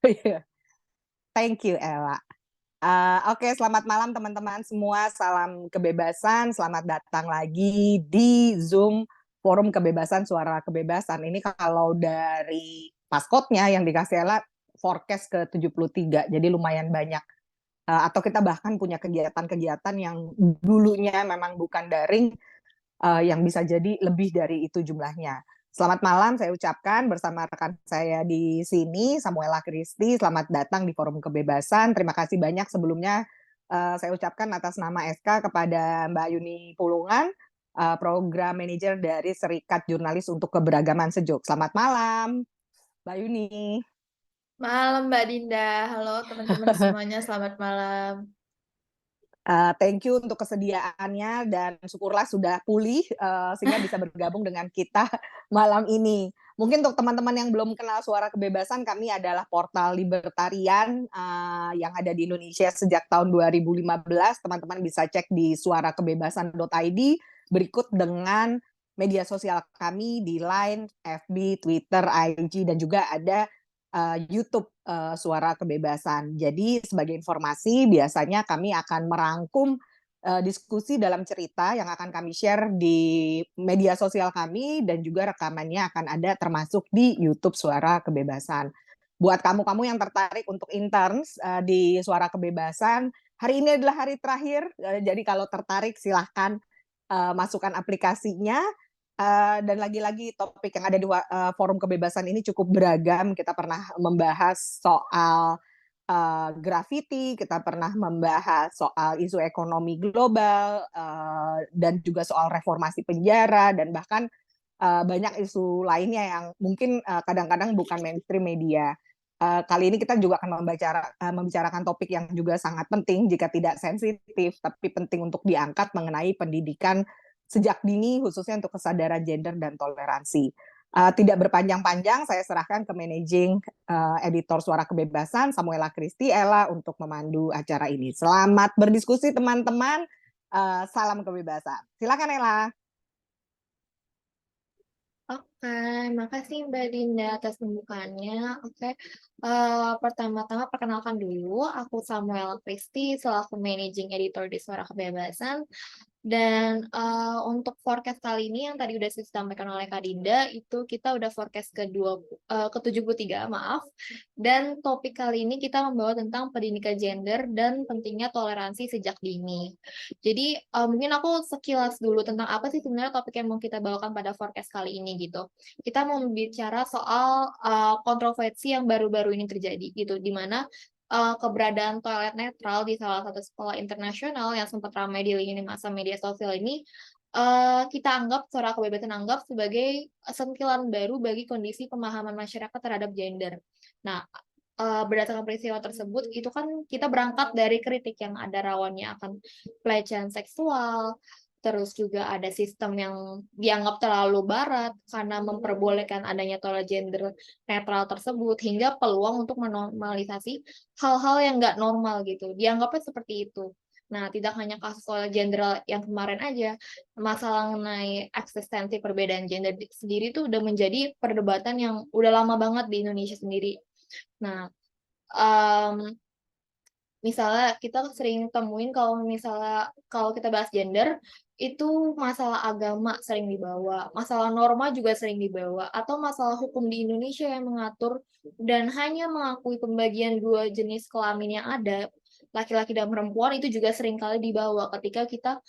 Iya, thank you Ella. Oke, selamat malam teman-teman semua, salam kebebasan, selamat datang lagi di Zoom Forum Kebebasan Suara Kebebasan. Ini kalau dari paskotnya yang dikasih Ella, forecast ke-73, jadi lumayan banyak. Atau kita bahkan punya kegiatan-kegiatan yang dulunya memang bukan daring, yang bisa jadi lebih dari itu jumlahnya. Selamat malam saya ucapkan bersama rekan saya di sini, Samuela Christy. Selamat datang di Forum Kebebasan. Terima kasih banyak sebelumnya saya ucapkan atas nama SK kepada Mbak Yuni Pulungan, Program Manager dari Serikat Jurnalis untuk Keberagaman Sejuk. Selamat malam, Mbak Yuni. Malam Mbak Dinda, halo teman-teman semuanya, selamat malam. Thank you untuk kesediaannya dan syukurlah sudah pulih, sehingga bisa bergabung dengan kita malam ini. Mungkin untuk teman-teman yang belum kenal Suara Kebebasan, kami adalah portal libertarian, yang ada di Indonesia sejak tahun 2015. Teman-teman bisa cek di suarakebebasan.id, berikut dengan media sosial kami di Line, FB, Twitter, IG, dan juga ada YouTube Suara Kebebasan. Jadi sebagai informasi biasanya kami akan merangkum diskusi dalam cerita yang akan kami share di media sosial kami dan juga rekamannya akan ada termasuk di YouTube Suara Kebebasan. Buat kamu-kamu yang tertarik untuk interns di Suara Kebebasan, hari ini adalah hari terakhir. Jadi kalau tertarik silahkan masukkan aplikasinya. Dan lagi-lagi topik yang ada di forum kebebasan ini cukup beragam. Kita pernah membahas soal graffiti, kita pernah membahas soal isu ekonomi global, dan juga soal reformasi penjara, dan bahkan banyak isu lainnya yang mungkin kadang-kadang bukan mainstream media. Kali ini kita juga akan membicarakan topik yang juga sangat penting jika tidak sensitif, tapi penting untuk diangkat mengenai pendidikan sejak dini, khususnya untuk kesadaran gender dan toleransi. Tidak berpanjang-panjang, saya serahkan ke managing editor Suara Kebebasan, Samuela Christy, Ella, untuk memandu acara ini. Selamat berdiskusi teman-teman, salam kebebasan. Silakan Ella. Oke, makasih Mbak Dinda atas pembukaannya. Oke, pertama-tama perkenalkan dulu, aku Samuel Christy selaku Managing Editor di Suara Kebebasan. Dan untuk forecast kali ini yang tadi udah disampaikan oleh Kak Dinda, itu kita udah forecast ke-73, maaf. Dan topik kali ini kita membawa tentang pendidikan gender dan pentingnya toleransi sejak dini. Jadi mungkin aku sekilas dulu tentang apa sih sebenarnya topik yang mau kita bawakan pada forecast kali ini gitu. Kita mau bicara soal kontroversi yang baru-baru ini terjadi gitu, di mana keberadaan toilet netral di salah satu sekolah internasional yang sempat ramai di lini masa media sosial ini kita anggap, Suara Kebebasan anggap sebagai sentilan baru bagi kondisi pemahaman masyarakat terhadap gender. Nah, berdasarkan peristiwa tersebut, itu kan kita berangkat dari kritik yang ada rawannya akan pelecehan seksual, terus juga ada sistem yang dianggap terlalu barat karena memperbolehkan adanya toilet gender netral tersebut, hingga peluang untuk menormalisasi hal-hal yang nggak normal gitu. Dianggapnya seperti itu. Nah, tidak hanya kasus soal gender yang kemarin aja, masalah mengenai eksistensi perbedaan gender sendiri itu udah menjadi perdebatan yang udah lama banget di Indonesia sendiri. Nah, um, misalnya kita sering temuin kalau kita bahas gender, itu masalah agama sering dibawa, masalah norma juga sering dibawa, atau masalah hukum di Indonesia yang mengatur dan hanya mengakui pembagian dua jenis kelamin yang ada, laki-laki dan perempuan, itu juga sering kali dibawa ketika kita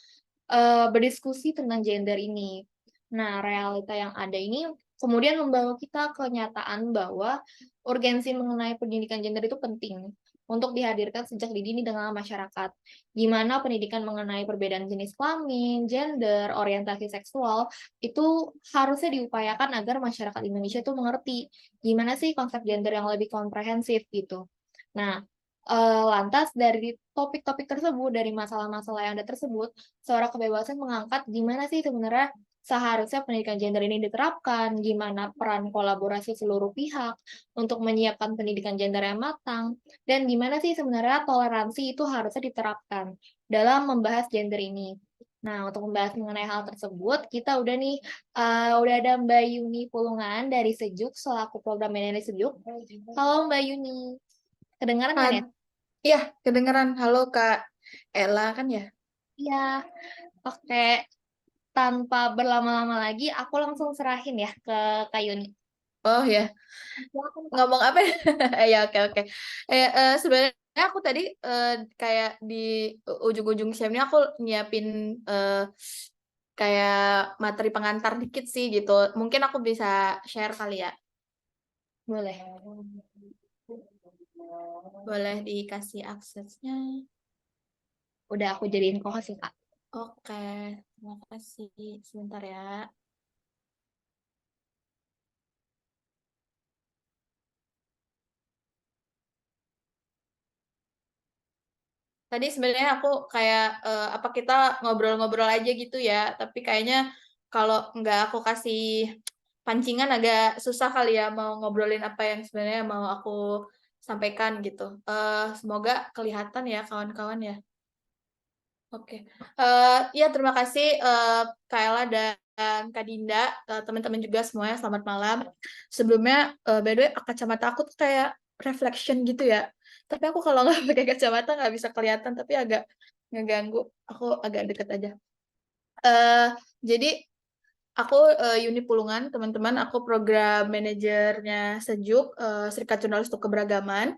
berdiskusi tentang gender ini. Nah, realita yang ada ini kemudian membawa kita ke kenyataan bahwa urgensi mengenai pendidikan gender itu penting untuk dihadirkan sejak dini dengan masyarakat. Gimana pendidikan mengenai perbedaan jenis kelamin, gender, orientasi seksual, itu harusnya diupayakan agar masyarakat Indonesia itu mengerti gimana sih konsep gender yang lebih komprehensif gitu. Nah, lantas dari topik-topik tersebut, dari masalah-masalah yang ada tersebut, Suara Kebebasan mengangkat gimana sih sebenarnya seharusnya pendidikan gender ini diterapkan, gimana peran kolaborasi seluruh pihak untuk menyiapkan pendidikan gender yang matang, dan gimana sih sebenarnya toleransi itu harusnya diterapkan dalam membahas gender ini. Nah, untuk membahas mengenai hal tersebut, kita udah nih, udah ada Mbak Yuni Pulungan dari Sejuk, selaku program manajer Sejuk. Halo Mbak Yuni, kedengaran kan ya? Iya, kedengeran. Halo Kak Ella kan ya? Iya, oke. Tanpa berlama-lama lagi, aku langsung serahin ya ke Kak Yuni. Oh ya, Silakan, Kak. ngomong apa ya? Ya oke oke. Sebenarnya aku tadi kayak di ujung-ujung ini aku nyiapin eh, kayak materi pengantar dikit sih gitu. Mungkin aku bisa share kali ya. Boleh. Boleh dikasih aksesnya. Udah aku jadiin co-host sih, Kak. Oke, terima kasih. Sebentar ya. Tadi sebenarnya aku kayak apa kita ngobrol-ngobrol aja gitu ya, tapi kayaknya kalau nggak aku kasih pancingan agak susah kali ya mau ngobrolin apa yang sebenarnya mau aku sampaikan gitu. Semoga kelihatan ya kawan-kawan ya. Oke. Ya terima kasih Kak Ella dan Kak Dinda, teman-teman juga semuanya selamat malam. Sebelumnya by the way kacamata aku tuh kayak reflection gitu ya. Tapi aku kalau nggak pakai kacamata nggak bisa kelihatan, tapi agak ngeganggu. Aku agak deket aja. Eh jadi aku Yuni Pulungan, teman-teman. Aku program manajernya Sejuk, Serikat Jurnalis untuk Keberagaman.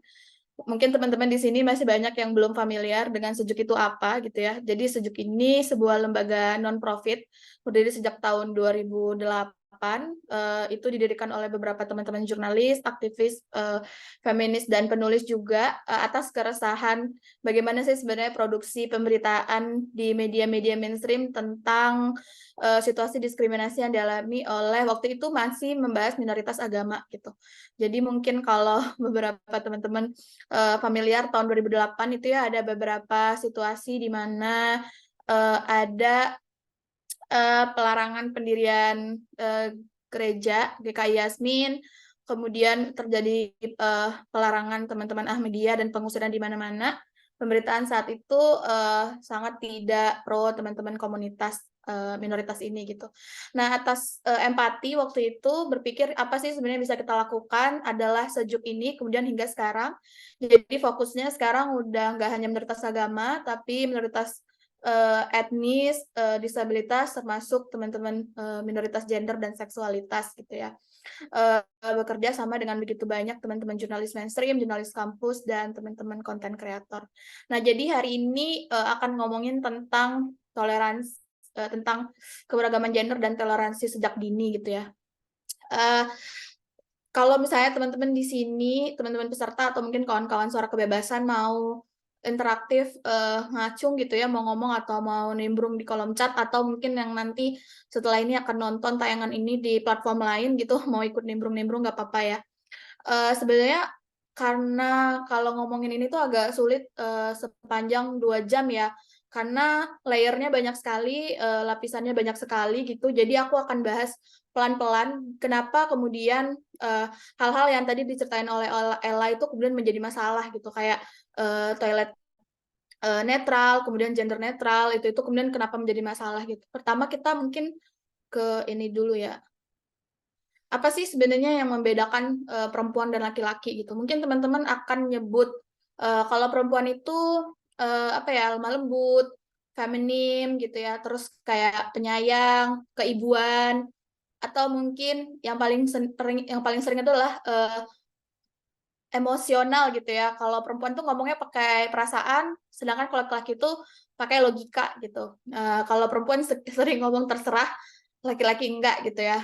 Mungkin teman-teman di sini masih banyak yang belum familiar dengan Sejuk itu apa gitu ya. Jadi Sejuk ini sebuah lembaga non-profit berdiri sejak tahun 2008. Itu didirikan oleh beberapa teman-teman jurnalis, aktivis, feminis, dan penulis juga atas keresahan bagaimana sih sebenarnya produksi pemberitaan di media-media mainstream tentang situasi diskriminasi yang dialami oleh waktu itu masih membahas minoritas agama gitu. Jadi mungkin kalau beberapa teman-teman familiar tahun 2008 itu ya ada beberapa situasi di mana ada pelarangan pendirian gereja GKI Yasmin, kemudian terjadi pelarangan teman-teman Ahmadiyah dan pengusiran di mana-mana. Pemberitaan saat itu sangat tidak pro teman-teman komunitas minoritas ini gitu. Nah, atas empati waktu itu berpikir apa sih sebenarnya bisa kita lakukan adalah Sejuk ini kemudian hingga sekarang. Jadi fokusnya sekarang udah nggak hanya minoritas agama tapi minoritas etnis, disabilitas termasuk teman-teman minoritas gender dan seksualitas gitu ya. Bekerja sama dengan begitu banyak teman-teman jurnalis mainstream, jurnalis kampus, dan teman-teman konten kreator. Nah, jadi hari ini akan ngomongin tentang toleransi, tentang keberagaman gender dan toleransi sejak dini gitu ya. Kalau misalnya teman-teman di sini, teman-teman peserta atau mungkin kawan-kawan suara kebebasan mau interaktif, ngacung gitu ya, mau ngomong atau mau nimbrung di kolom chat atau mungkin yang nanti setelah ini akan nonton tayangan ini di platform lain gitu, mau ikut nimbrung-nimbrung nggak apa-apa ya. Sebenarnya karena kalau ngomongin ini tuh agak sulit sepanjang 2 jam ya, karena layernya banyak sekali, lapisannya banyak sekali gitu. Jadi aku akan bahas pelan-pelan kenapa kemudian hal-hal yang tadi diceritain oleh Ella itu kemudian menjadi masalah gitu, kayak toilet netral, kemudian gender netral, itu kemudian kenapa menjadi masalah gitu. Pertama kita mungkin ke ini dulu ya, apa sih sebenarnya yang membedakan perempuan dan laki-laki gitu. Mungkin teman-teman akan nyebut kalau perempuan itu apa ya, lemah lembut, feminim gitu ya, terus kayak penyayang, keibuan, atau mungkin yang paling sering itu adalah emosional gitu ya. Kalau perempuan tuh ngomongnya pakai perasaan, sedangkan kalau laki-laki itu pakai logika gitu. Kalau perempuan sering ngomong terserah, laki-laki enggak gitu ya.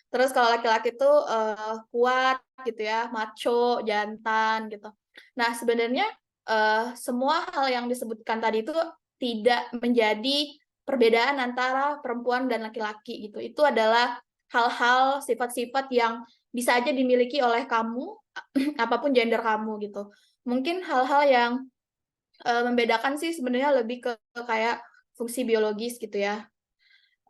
Terus kalau laki-laki itu kuat gitu ya, macho, jantan gitu. Nah, sebenarnya semua hal yang disebutkan tadi itu tidak menjadi perbedaan antara perempuan dan laki-laki gitu. Itu adalah hal-hal, sifat-sifat yang bisa aja dimiliki oleh kamu, apapun gender kamu gitu. Mungkin hal-hal yang membedakan sih sebenarnya lebih ke kayak fungsi biologis gitu ya.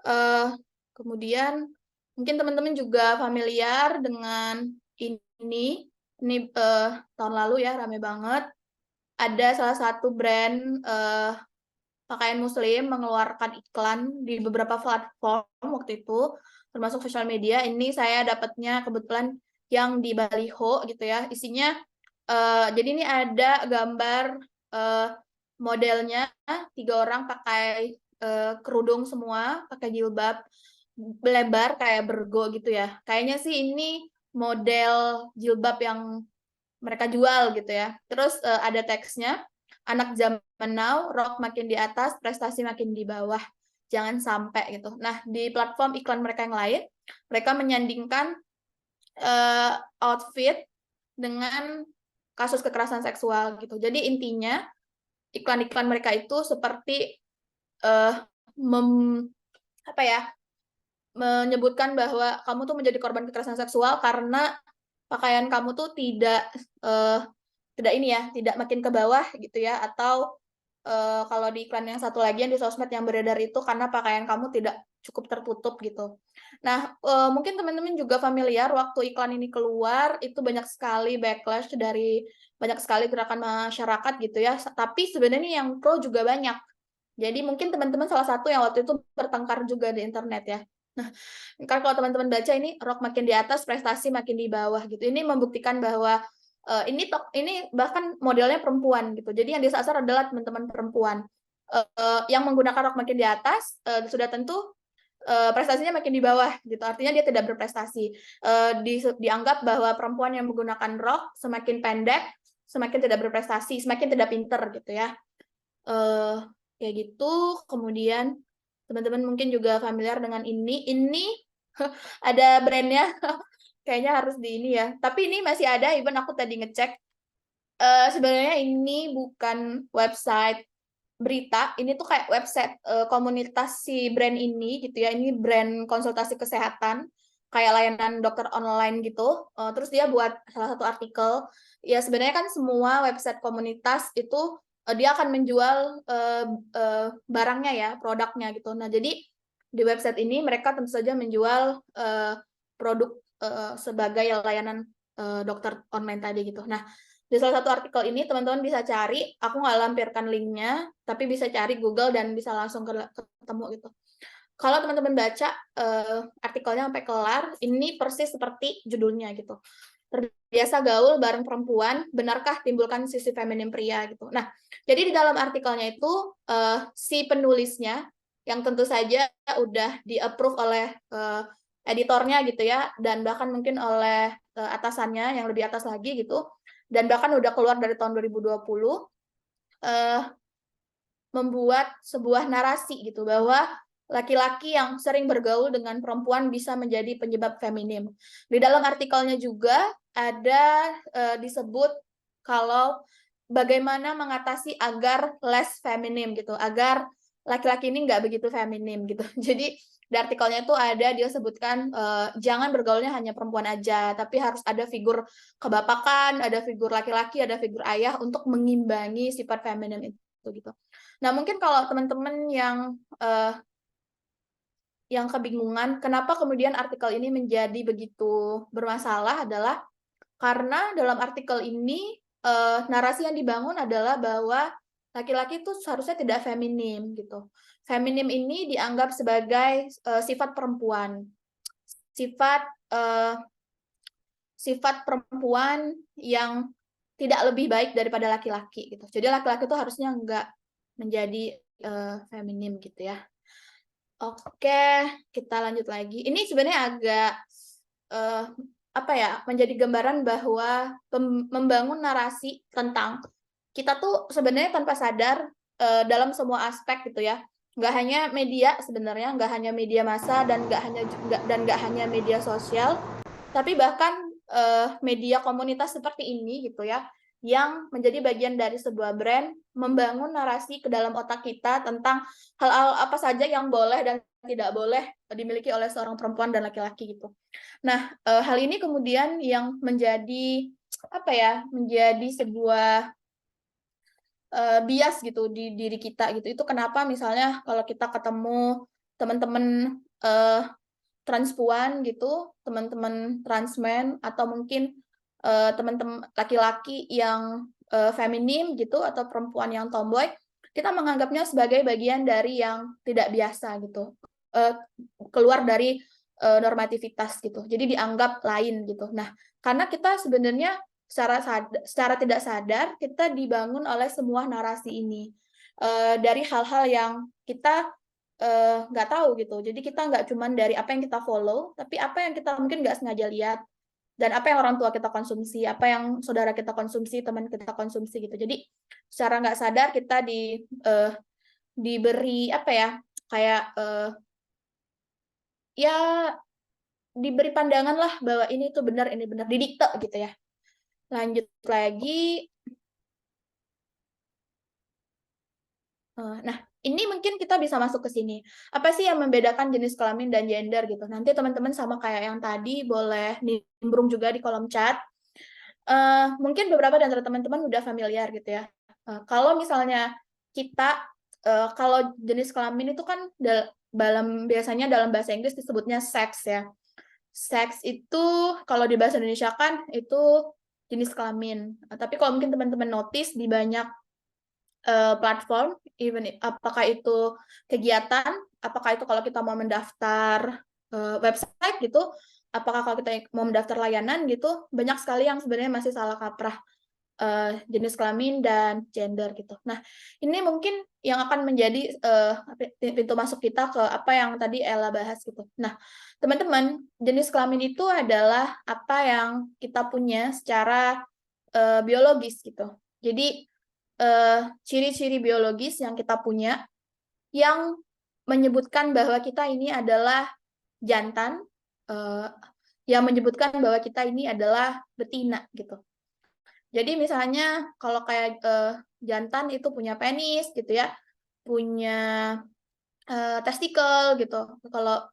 Uh, Kemudian mungkin teman-teman juga familiar dengan ini. Ini tahun lalu ya rame banget. Ada salah satu brand pakaian muslim mengeluarkan iklan di beberapa platform waktu itu, termasuk sosial media. Ini saya dapatnya kebetulan yang di baliho gitu ya. Isinya jadi ini ada gambar modelnya 3 orang pakai kerudung semua, pakai jilbab lebar kayak bergo gitu ya. Kayaknya sih ini model jilbab yang mereka jual gitu ya. Terus ada teksnya, anak zaman now, rock makin di atas, prestasi makin di bawah. Jangan sampai gitu. Nah, di platform iklan mereka yang lain, mereka menyandingkan outfit dengan kasus kekerasan seksual gitu. Jadi intinya iklan-iklan mereka itu seperti menyebutkan bahwa kamu tuh menjadi korban kekerasan seksual karena pakaian kamu tuh tidak makin ke bawah gitu ya, atau kalau di iklan yang satu lagi yang di sosmed yang beredar itu karena pakaian kamu tidak cukup tertutup gitu. Nah, mungkin teman-teman juga familiar waktu iklan ini keluar itu banyak sekali backlash dari banyak sekali gerakan masyarakat gitu ya, tapi sebenarnya yang pro juga banyak. Jadi mungkin teman-teman salah satu yang waktu itu bertengkar juga di internet ya. Nah, kan kalau teman-teman baca ini rock makin di atas, prestasi makin di bawah gitu. Ini membuktikan bahwa ini bahkan modelnya perempuan gitu. Jadi yang disasar adalah teman-teman perempuan yang menggunakan rok makin di atas, sudah tentu prestasinya makin di bawah gitu. Artinya dia tidak berprestasi. Dianggap bahwa perempuan yang menggunakan rok semakin pendek, semakin tidak berprestasi, semakin tidak pinter gitu ya. Kayak gitu. Kemudian teman-teman mungkin juga familiar dengan ini. Ini ada brandnya. Kayaknya harus di ini ya. Tapi ini masih ada, even aku tadi ngecek. Sebenarnya ini bukan website berita, ini tuh kayak website komunitas si brand ini gitu ya. Ini brand konsultasi kesehatan, kayak layanan dokter online gitu. Terus dia buat salah satu artikel. Ya sebenarnya kan semua website komunitas itu dia akan menjual barangnya ya, produknya gitu. Nah jadi di website ini mereka tentu saja menjual produk sebagai layanan dokter online tadi gitu. Nah, di salah satu artikel ini teman-teman bisa cari, aku nggak lampirkan linknya, tapi bisa cari Google dan bisa langsung ketemu gitu. Kalau teman-teman baca artikelnya sampai kelar, ini persis seperti judulnya gitu. Terbiasa gaul bareng perempuan, benarkah timbulkan sisi feminim pria gitu. Nah, jadi di dalam artikelnya itu si penulisnya yang tentu saja udah di-approve oleh editornya gitu ya, dan bahkan mungkin oleh atasannya yang lebih atas lagi gitu, dan bahkan udah keluar dari tahun 2020, membuat sebuah narasi gitu bahwa laki-laki yang sering bergaul dengan perempuan bisa menjadi penyebab feminim. Di dalam artikelnya juga ada disebut kalau bagaimana mengatasi agar less feminim gitu, agar laki-laki ini nggak begitu feminim gitu. Jadi di artikelnya itu ada dia sebutkan jangan bergaulnya hanya perempuan aja, tapi harus ada figur kebapakan, ada figur laki-laki, ada figur ayah untuk mengimbangi sifat feminim itu gitu. Nah, mungkin kalau teman-teman yang kebingungan kenapa kemudian artikel ini menjadi begitu bermasalah adalah karena dalam artikel ini narasi yang dibangun adalah bahwa laki-laki itu seharusnya tidak feminim gitu. Feminim ini dianggap sebagai sifat perempuan, sifat perempuan yang tidak lebih baik daripada laki-laki gitu. Jadi laki-laki itu harusnya enggak menjadi feminim gitu ya. Oke, kita lanjut lagi. Ini sebenarnya agak menjadi gambaran bahwa membangun narasi tentang kita tuh sebenarnya tanpa sadar dalam semua aspek gitu ya. Nggak hanya media sebenarnya, nggak hanya media massa dan nggak hanya media sosial, tapi bahkan media komunitas seperti ini gitu ya, yang menjadi bagian dari sebuah brand membangun narasi ke dalam otak kita tentang hal-hal apa saja yang boleh dan tidak boleh dimiliki oleh seorang perempuan dan laki-laki gitu. Nah, hal ini kemudian yang menjadi menjadi sebuah bias gitu di diri kita gitu. Itu kenapa misalnya kalau kita ketemu teman-teman transpuan gitu, teman-teman transmen atau mungkin teman-teman laki-laki yang feminim gitu atau perempuan yang tomboy, kita menganggapnya sebagai bagian dari yang tidak biasa gitu, keluar dari normativitas gitu. Jadi dianggap lain gitu. Nah, karena kita sebenarnya secara tidak sadar kita dibangun oleh semua narasi ini dari hal-hal yang kita nggak tahu gitu. Jadi kita nggak cuman dari apa yang kita follow, tapi apa yang kita mungkin nggak sengaja lihat dan apa yang orang tua kita konsumsi, apa yang saudara kita konsumsi, teman kita konsumsi gitu. Jadi secara nggak sadar kita diberi apa ya, kayak ya diberi pandangan lah bahwa ini tuh benar, ini benar, didikte gitu ya. Lanjut lagi. Nah, ini mungkin kita bisa masuk ke sini. Apa sih yang membedakan jenis kelamin dan gender gitu? Nanti teman-teman sama kayak yang tadi boleh nimbrung juga di kolom chat. Mungkin beberapa dari teman-teman udah familiar gitu ya. Kalau misalnya kita, kalau jenis kelamin itu kan biasanya dalam bahasa Inggris disebutnya seks ya. Seks itu kalau di bahasa Indonesia kan itu jenis kelamin. Tapi kalau mungkin teman-teman notice di banyak platform, apakah itu kegiatan, apakah itu kalau kita mau mendaftar website gitu, apakah kalau kita mau mendaftar layanan gitu, banyak sekali yang sebenarnya masih salah kaprah jenis kelamin dan gender gitu. Nah, ini mungkin yang akan menjadi pintu masuk kita ke apa yang tadi Ella bahas gitu. Nah, teman-teman, jenis kelamin itu adalah apa yang kita punya secara biologis gitu. Jadi ciri-ciri biologis yang kita punya yang menyebutkan bahwa kita ini adalah jantan, yang menyebutkan bahwa kita ini adalah betina gitu. Jadi misalnya kalau kayak jantan itu punya penis gitu ya, punya testikel gitu. Kalau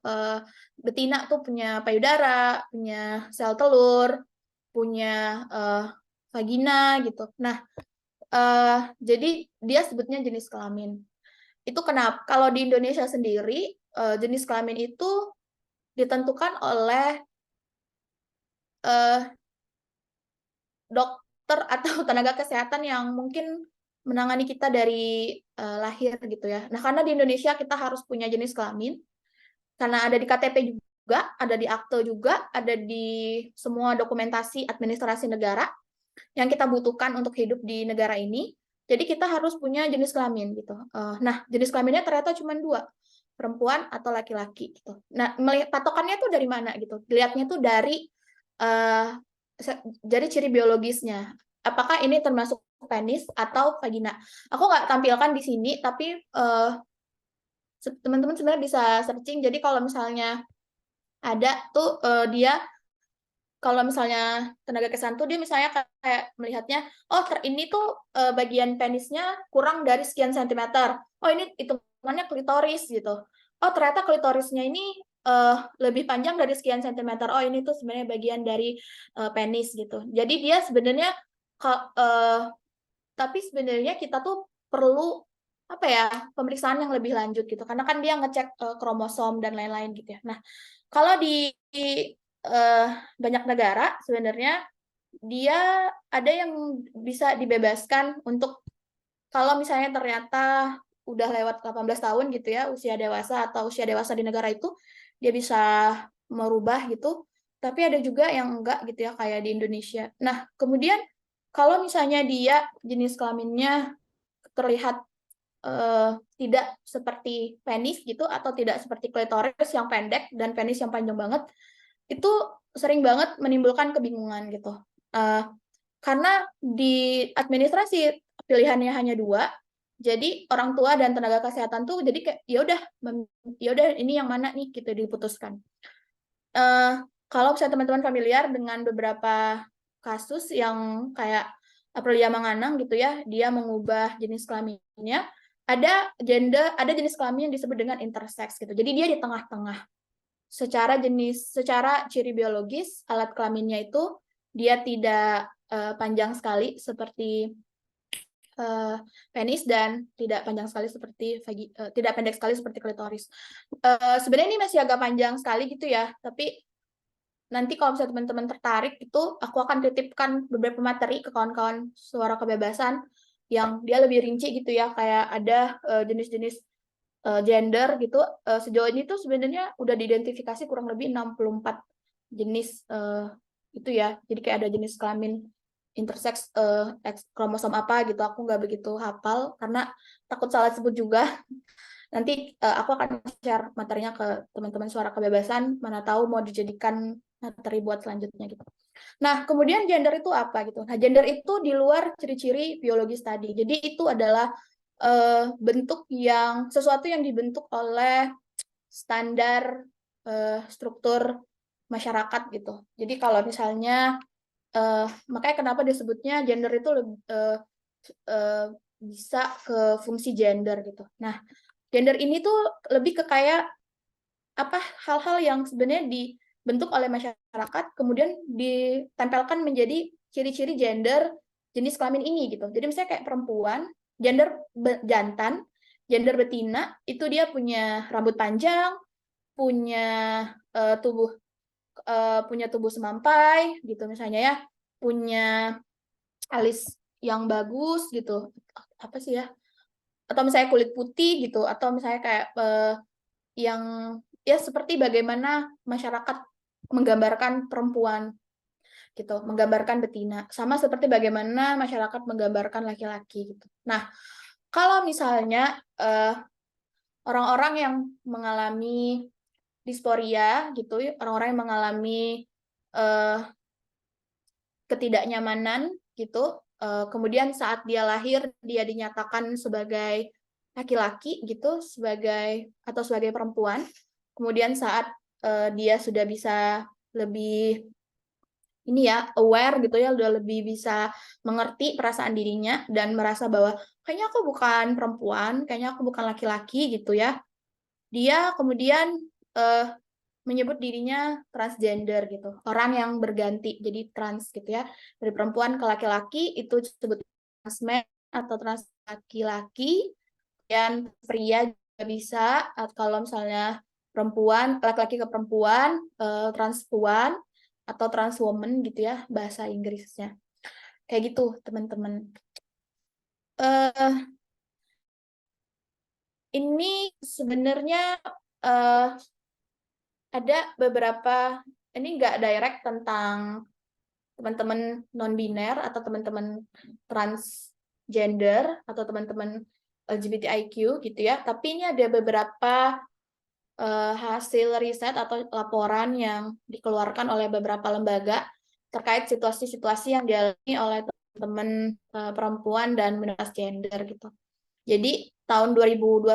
betina tuh punya payudara, punya sel telur, punya vagina gitu. Nah, jadi dia sebutnya jenis kelamin. Itu kenapa? Kalau di Indonesia sendiri, jenis kelamin itu ditentukan oleh dokter atau tenaga kesehatan yang mungkin menangani kita dari lahir gitu ya. Nah, karena di Indonesia kita harus punya jenis kelamin, karena ada di KTP juga, ada di akte juga, ada di semua dokumentasi administrasi negara yang kita butuhkan untuk hidup di negara ini. Jadi kita harus punya jenis kelamin gitu. Nah, jenis kelaminnya ternyata cuma 2, perempuan atau laki-laki gitu. Nah, patokannya tuh dari mana gitu? Dilihatnya tuh dari jadi ciri biologisnya. Apakah ini termasuk penis atau vagina? Aku nggak tampilkan di sini, tapi teman-teman sebenarnya bisa searching. Jadi kalau misalnya ada tuh dia, kalau misalnya tenaga kesehatan tuh dia misalnya kayak melihatnya, oh ini tuh bagian penisnya kurang dari sekian sentimeter. Oh ini hitungannya klitoris gitu. Oh ternyata klitorisnya ini lebih panjang dari sekian sentimeter. Oh ini tuh sebenarnya bagian dari penis gitu. Jadi dia sebenarnya tapi sebenarnya kita tuh perlu apa ya, pemeriksaan yang lebih lanjut gitu. Karena kan dia ngecek kromosom dan lain-lain gitu ya. Nah, kalau di banyak negara sebenarnya dia ada yang bisa dibebaskan untuk kalau misalnya ternyata udah lewat 18 tahun gitu ya, usia dewasa atau usia dewasa di negara itu, dia bisa merubah gitu. Tapi ada juga yang enggak gitu ya, kayak di Indonesia. Nah, kemudian kalau misalnya dia jenis kelaminnya terlihat tidak seperti penis gitu atau tidak seperti klitoris yang pendek dan penis yang panjang banget, itu sering banget menimbulkan kebingungan gitu. Karena di administrasi pilihannya hanya 2, jadi orang tua dan tenaga kesehatan tuh jadi kayak ya udah ini yang mana nih gitu diputuskan. Kalau misalnya teman-teman familiar dengan beberapa kasus yang kayak Aprilia Manganang gitu ya, dia mengubah jenis kelaminnya, ada jenis kelamin yang disebut dengan intersex gitu. Jadi dia di tengah-tengah. Secara ciri biologis alat kelaminnya itu dia tidak panjang sekali seperti penis dan tidak panjang sekali seperti tidak pendek sekali seperti klitoris. Sebenarnya ini masih agak panjang sekali gitu ya, tapi nanti kalau misalnya teman-teman tertarik itu aku akan titipkan beberapa materi ke kawan-kawan Suara Kebebasan yang dia lebih rinci gitu ya, kayak ada jenis-jenis gender gitu. Sejauh ini tuh sebenarnya udah diidentifikasi kurang lebih 64 jenis itu ya. Jadi kayak ada jenis kelamin intersex X kromosom apa gitu. Aku nggak begitu hafal karena takut salah sebut juga. Nanti aku akan share materinya ke teman-teman Suara Kebebasan, mana tahu mau dijadikan materi buat selanjutnya gitu. Nah, kemudian gender itu apa gitu? Nah, gender itu di luar ciri-ciri biologis tadi. Jadi itu adalah bentuk yang sesuatu yang dibentuk oleh standar struktur masyarakat gitu. Jadi kalau misalnya makanya kenapa disebutnya gender itu bisa ke fungsi gender gitu. Nah, gender ini tuh lebih ke kayak apa hal-hal yang sebenarnya dibentuk oleh masyarakat kemudian ditempelkan menjadi ciri-ciri gender jenis kelamin ini gitu. Jadi misalnya kayak perempuan, gender jantan, gender betina itu dia punya rambut panjang, punya punya tubuh semampai gitu misalnya ya, punya alis yang bagus gitu. Apa sih ya? Atau misalnya kulit putih gitu, atau misalnya kayak yang ya seperti bagaimana masyarakat menggambarkan perempuan gitu, menggambarkan betina, sama seperti bagaimana masyarakat menggambarkan laki-laki gitu. Nah, kalau misalnya orang-orang yang mengalami disporia gitu, orang-orang yang mengalami uh, ketidaknyamanan gitu, kemudian saat dia lahir dia dinyatakan sebagai laki-laki gitu, sebagai perempuan, kemudian saat dia sudah bisa lebih ini ya aware gitu ya, udah lebih bisa mengerti perasaan dirinya dan merasa bahwa kayaknya aku bukan perempuan, kayaknya aku bukan laki-laki gitu ya. Dia kemudian menyebut dirinya transgender gitu, orang yang berganti jadi trans gitu ya, dari perempuan ke laki-laki itu disebut transmen atau trans laki-laki, dan pria juga bisa kalau misalnya perempuan laki-laki ke perempuan transpuan atau transwoman gitu ya bahasa Inggrisnya, kayak gitu teman-teman. Ini sebenarnya ada beberapa, ini nggak direct tentang teman-teman non-biner atau teman-teman transgender atau teman-teman LGBTIQ gitu ya, tapi ini ada beberapa hasil riset atau laporan yang dikeluarkan oleh beberapa lembaga terkait situasi-situasi yang dialami oleh teman-teman perempuan dan minoritas gender gitu. Jadi tahun 2021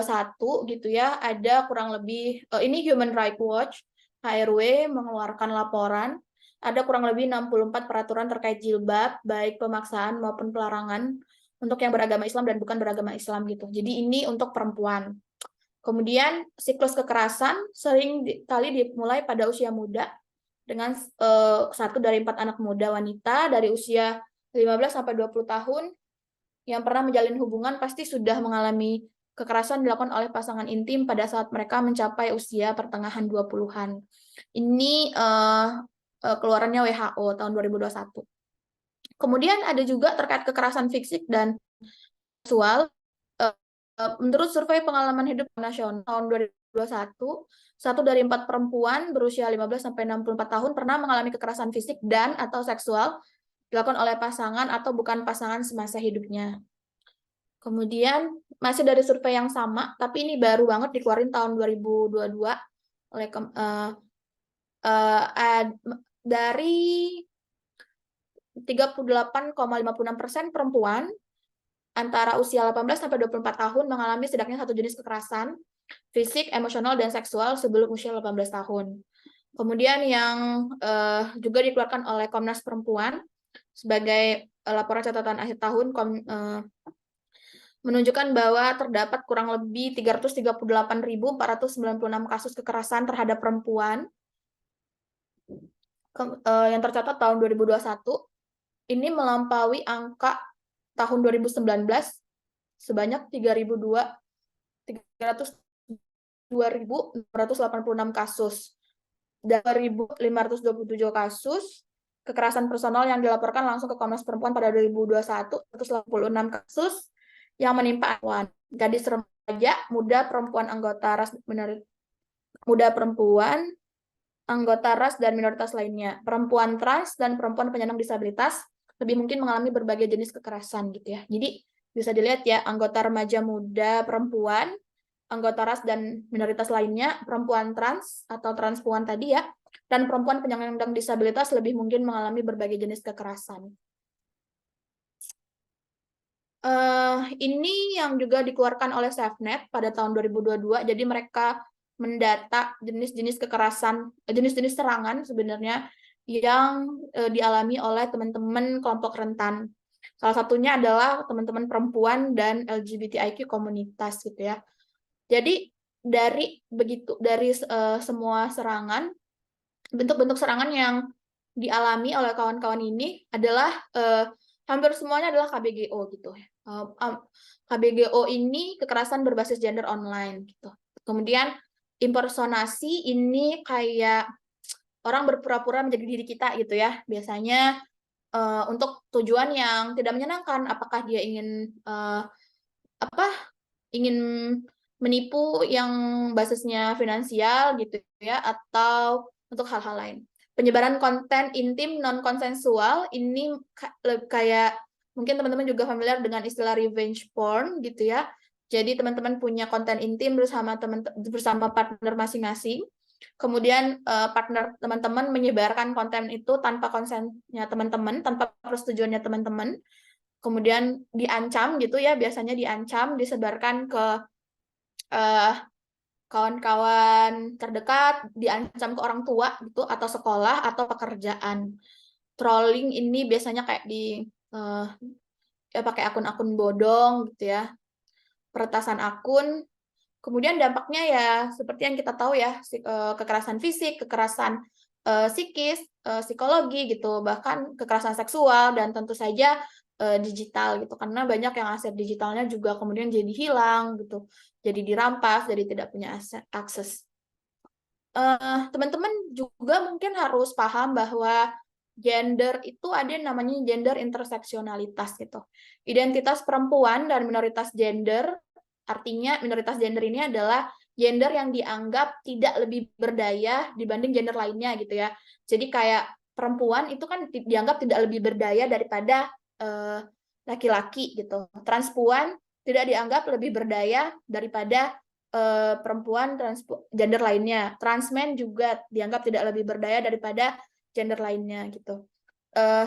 gitu ya, ada kurang lebih ini Human Rights Watch HRW mengeluarkan laporan ada kurang lebih 64 peraturan terkait jilbab, baik pemaksaan maupun pelarangan untuk yang beragama Islam dan bukan beragama Islam gitu. Jadi ini untuk perempuan. Kemudian siklus kekerasan sering kali dimulai pada usia muda dengan 1 dari 4 anak muda wanita dari usia 15 sampai 20 tahun yang pernah menjalin hubungan pasti sudah mengalami kekerasan dilakukan oleh pasangan intim pada saat mereka mencapai usia pertengahan 20-an. Ini keluarannya WHO tahun 2021. Kemudian ada juga terkait kekerasan fisik dan seksual. Menurut survei pengalaman hidup nasional tahun 2021, 1 dari 4 perempuan berusia 15 sampai 64 tahun pernah mengalami kekerasan fisik dan atau seksual dilakukan oleh pasangan atau bukan pasangan semasa hidupnya. Kemudian masih dari survei yang sama, tapi ini baru banget dikeluarin tahun 2022 oleh dari 38,56% perempuan antara usia 18 sampai 24 tahun mengalami setidaknya 1 jenis kekerasan fisik, emosional, dan seksual sebelum usia 18 tahun. Kemudian yang juga dikeluarkan oleh Komnas Perempuan sebagai laporan catatan akhir tahun menunjukkan bahwa terdapat kurang lebih 338.496 kasus kekerasan terhadap perempuan yang tercatat tahun 2021. Ini melampaui angka tahun 2019 sebanyak 2.686 kasus dan 2.527 kasus kekerasan personal yang dilaporkan langsung ke Komnas Perempuan pada 2021, 186 kasus yang menimpa perempuan, gadis remaja, muda, perempuan anggota ras muda perempuan, anggota ras dan minoritas lainnya, perempuan trans dan perempuan penyandang disabilitas lebih mungkin mengalami berbagai jenis kekerasan gitu ya. Jadi bisa dilihat ya, anggota remaja muda perempuan, anggota ras dan minoritas lainnya, perempuan trans atau transpuan tadi ya, dan perempuan penyandang disabilitas lebih mungkin mengalami berbagai jenis kekerasan. Ini yang juga dikeluarkan oleh SafeNet pada tahun 2022. Jadi mereka mendata jenis-jenis kekerasan, jenis-jenis serangan sebenarnya yang dialami oleh teman-teman kelompok rentan. Salah satunya adalah teman-teman perempuan dan LGBTIQ komunitas gitu ya. Jadi dari semua serangan, bentuk-bentuk serangan yang dialami oleh kawan-kawan ini adalah hampir semuanya adalah KBGO gitu. KBGO ini kekerasan berbasis gender online gitu. Kemudian impersonasi ini kayak orang berpura-pura menjadi diri kita gitu ya. Biasanya untuk tujuan yang tidak menyenangkan, apakah dia ingin ingin menipu yang basisnya finansial gitu ya, atau untuk hal-hal lain. Penyebaran konten intim non-konsensual ini kayak mungkin teman-teman juga familiar dengan istilah revenge porn gitu ya. Jadi teman-teman punya konten intim bersama partner masing-masing. Kemudian partner teman-teman menyebarkan konten itu tanpa konsennya teman-teman, tanpa persetujuannya teman-teman. Kemudian diancam gitu ya, biasanya diancam, disebarkan ke kawan-kawan terdekat, diancam ke orang tua gitu, atau sekolah, atau pekerjaan. Trolling ini biasanya kayak pakai akun-akun bodong gitu ya, peretasan akun. Kemudian dampaknya ya seperti yang kita tahu ya, kekerasan fisik, kekerasan psikis, psikologi gitu, bahkan kekerasan seksual, dan tentu saja digital gitu, karena banyak yang aset digitalnya juga kemudian jadi hilang gitu, jadi dirampas, jadi tidak punya akses. Teman-teman juga mungkin harus paham bahwa gender itu ada yang namanya gender interseksionalitas gitu. Identitas perempuan dan minoritas gender, artinya minoritas gender ini adalah gender yang dianggap tidak lebih berdaya dibanding gender lainnya gitu ya. Jadi kayak perempuan itu kan dianggap tidak lebih berdaya daripada laki-laki gitu. Transpuan tidak dianggap lebih berdaya daripada perempuan gender lainnya. Transmen juga dianggap tidak lebih berdaya daripada gender lainnya gitu.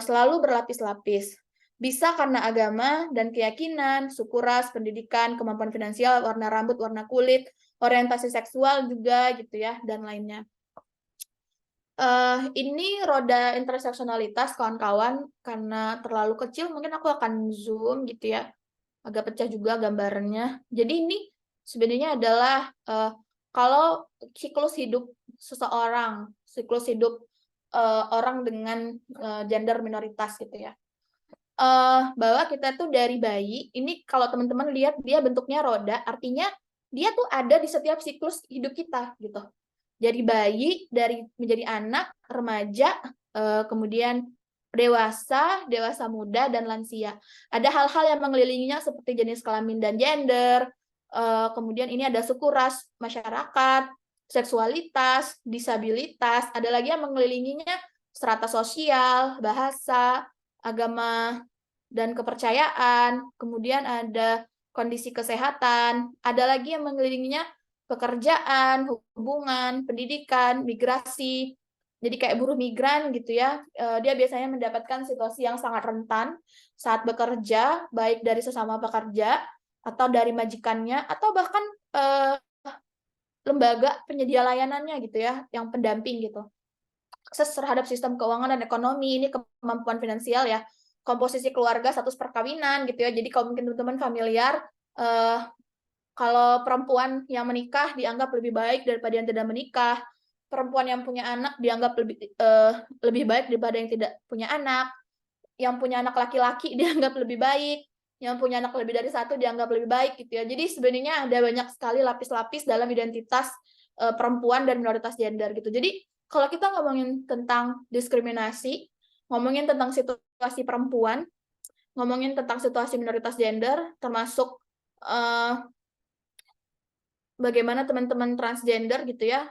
Selalu berlapis-lapis. Bisa karena agama dan keyakinan, suku, ras, pendidikan, kemampuan finansial, warna rambut, warna kulit, orientasi seksual juga gitu ya, dan lainnya. Ini roda interseksionalitas kawan-kawan, karena terlalu kecil mungkin aku akan zoom gitu ya, agak pecah juga gambarnya. Jadi ini sebenarnya adalah kalau siklus hidup seseorang, siklus hidup orang dengan gender minoritas gitu ya, bahwa kita tuh dari bayi, ini kalau teman-teman lihat dia bentuknya roda, artinya dia tuh ada di setiap siklus hidup kita gitu. Dari bayi, dari menjadi anak, remaja, kemudian dewasa, dewasa muda, dan lansia. Ada hal-hal yang mengelilinginya seperti jenis kelamin dan gender, kemudian ini ada suku, ras, masyarakat, seksualitas, disabilitas, ada lagi yang mengelilinginya strata sosial, bahasa, agama, dan kepercayaan, kemudian ada kondisi kesehatan, ada lagi yang mengelilinginya pekerjaan, hubungan, pendidikan, migrasi. Jadi kayak buruh migran gitu ya, dia biasanya mendapatkan situasi yang sangat rentan saat bekerja, baik dari sesama pekerja, atau dari majikannya, atau bahkan lembaga penyedia layanannya gitu ya, yang pendamping gitu. Akses terhadap sistem keuangan dan ekonomi, ini kemampuan finansial ya, komposisi keluarga, status perkawinan gitu ya. Jadi kalau mungkin teman-teman familiar, kalau perempuan yang menikah dianggap lebih baik daripada yang tidak menikah, perempuan yang punya anak dianggap lebih baik daripada yang tidak punya anak, yang punya anak laki-laki dianggap lebih baik, yang punya anak lebih dari satu dianggap lebih baik gitu ya. Jadi sebenarnya ada banyak sekali lapis-lapis dalam identitas perempuan dan minoritas gender gitu. Jadi kalau kita ngomongin tentang diskriminasi, ngomongin tentang situasi perempuan, ngomongin tentang situasi minoritas gender, termasuk bagaimana teman-teman transgender gitu ya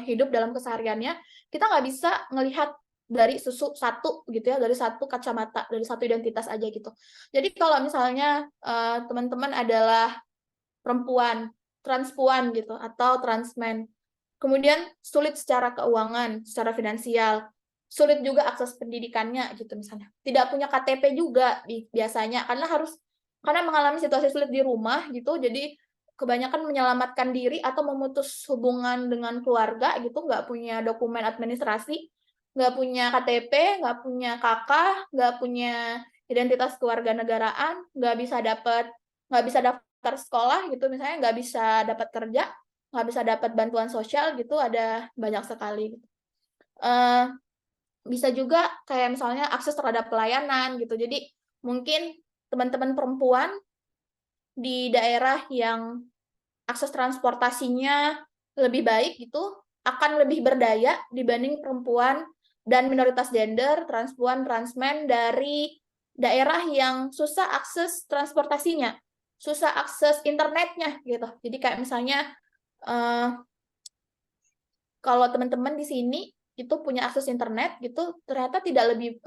hidup dalam kesehariannya, kita nggak bisa ngelihat dari satu gitu ya, dari satu kacamata, dari satu identitas aja gitu. Jadi kalau misalnya teman-teman adalah perempuan, transpuan gitu, atau transmen, kemudian sulit secara keuangan, secara finansial, sulit juga akses pendidikannya gitu misalnya. Tidak punya KTP juga biasanya karena mengalami situasi sulit di rumah gitu, jadi kebanyakan menyelamatkan diri atau memutus hubungan dengan keluarga gitu, nggak punya dokumen administrasi, nggak punya KTP, nggak punya kakak, nggak punya identitas kewarganegaraan, nggak bisa daftar sekolah gitu misalnya, nggak bisa dapat kerja, nggak bisa dapat bantuan sosial gitu, ada banyak sekali. Bisa juga kayak misalnya akses terhadap pelayanan gitu. Jadi mungkin teman-teman perempuan di daerah yang akses transportasinya lebih baik gitu, akan lebih berdaya dibanding perempuan dan minoritas gender, transpuan, transmen dari daerah yang susah akses transportasinya, susah akses internetnya gitu. Jadi kayak misalnya kalau teman-teman di sini itu punya akses internet gitu, ternyata tidak lebih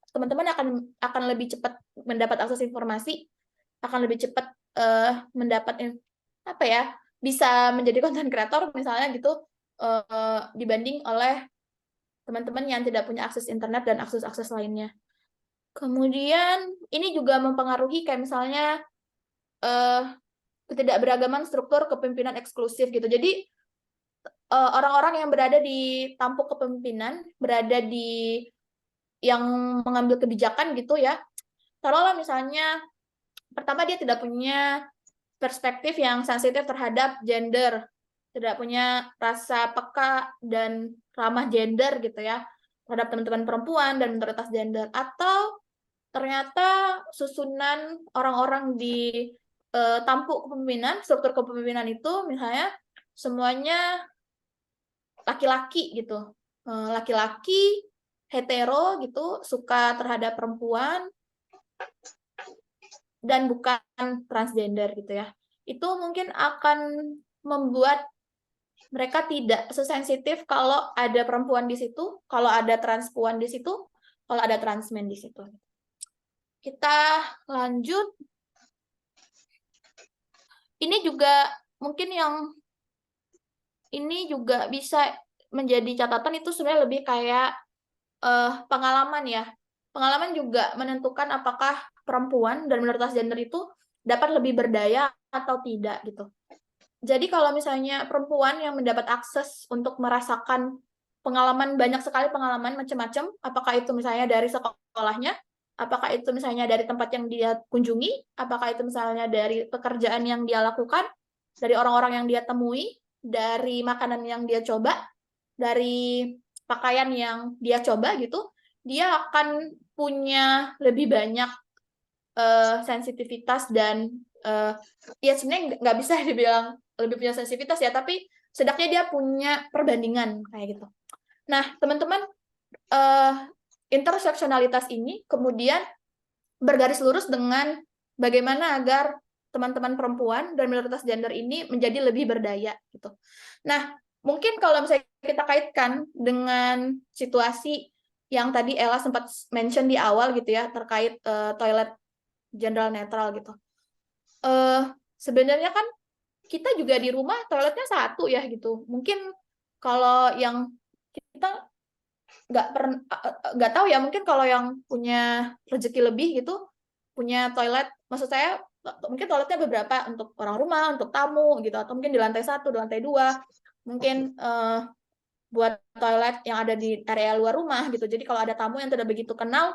teman-teman akan lebih cepat mendapat akses informasi, akan lebih cepat mendapat apa ya, bisa menjadi konten kreator misalnya gitu dibanding oleh teman-teman yang tidak punya akses internet dan akses-akses lainnya. Kemudian ini juga mempengaruhi kayak misalnya ketidakberagaman struktur kepemimpinan eksklusif gitu. Jadi orang-orang yang berada di tampuk kepemimpinan, berada di yang mengambil kebijakan gitu ya, taruhlah misalnya pertama dia tidak punya perspektif yang sensitif terhadap gender, tidak punya rasa peka dan ramah gender gitu ya, terhadap teman-teman perempuan dan minoritas gender, atau ternyata susunan orang-orang di tampuk kepemimpinan, struktur kepemimpinan itu misalnya semuanya laki-laki gitu, laki-laki hetero gitu, suka terhadap perempuan dan bukan transgender gitu ya. Itu mungkin akan membuat mereka tidak sesensitif kalau ada perempuan di situ, kalau ada transpuan di situ, kalau ada transmen di situ. Kita lanjut. Ini juga mungkin ini juga bisa menjadi catatan, itu sebenarnya lebih kayak pengalaman ya. Pengalaman juga menentukan apakah perempuan dan minoritas gender itu dapat lebih berdaya atau tidak gitu. Jadi kalau misalnya perempuan yang mendapat akses untuk merasakan pengalaman, banyak sekali pengalaman macam-macam, apakah itu misalnya dari sekolahnya, apakah itu misalnya dari tempat yang dia kunjungi, apakah itu misalnya dari pekerjaan yang dia lakukan, dari orang-orang yang dia temui, dari makanan yang dia coba, dari pakaian yang dia coba gitu, dia akan punya lebih banyak sensitivitas dan ya sebenarnya nggak bisa dibilang lebih punya sensitivitas ya, tapi setidaknya dia punya perbandingan kayak gitu. Nah, teman-teman, interseksionalitas ini kemudian bergaris lurus dengan bagaimana agar teman-teman perempuan dan minoritas gender ini menjadi lebih berdaya gitu. Nah, mungkin kalau misalnya kita kaitkan dengan situasi yang tadi Ella sempat mention di awal gitu ya, terkait toilet gender netral gitu. Sebenarnya kan kita juga di rumah toiletnya satu ya gitu. Mungkin kalau yang kita nggak tahu ya, mungkin kalau yang punya rezeki lebih gitu, punya toilet, maksud saya mungkin toiletnya beberapa untuk orang rumah, untuk tamu gitu, atau mungkin di lantai 1, di lantai 2, mungkin buat toilet yang ada di area luar rumah gitu. Jadi kalau ada tamu yang tidak begitu kenal,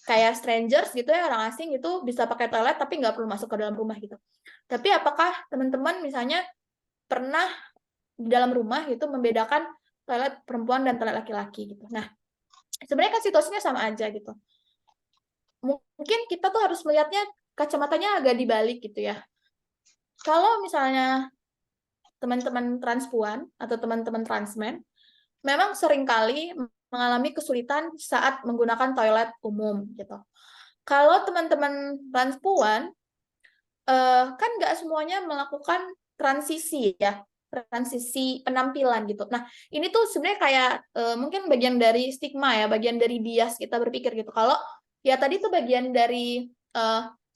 kayak strangers gitu ya, orang asing gitu, bisa pakai toilet tapi nggak perlu masuk ke dalam rumah gitu. Tapi apakah teman-teman misalnya pernah di dalam rumah gitu membedakan toilet perempuan dan toilet laki-laki gitu? Nah, sebenarnya kan situasinya sama aja gitu. Mungkin kita tuh harus melihatnya kacamatanya agak dibalik gitu ya. Kalau misalnya teman-teman transpuan atau teman-teman transmen memang seringkali mengalami kesulitan saat menggunakan toilet umum gitu. Kalau teman-teman transpuan, kan nggak semuanya melakukan transisi ya, transisi penampilan gitu. Nah, ini tuh sebenarnya kayak mungkin bagian dari stigma ya, bagian dari bias kita berpikir gitu. Kalau ya tadi tuh bagian dari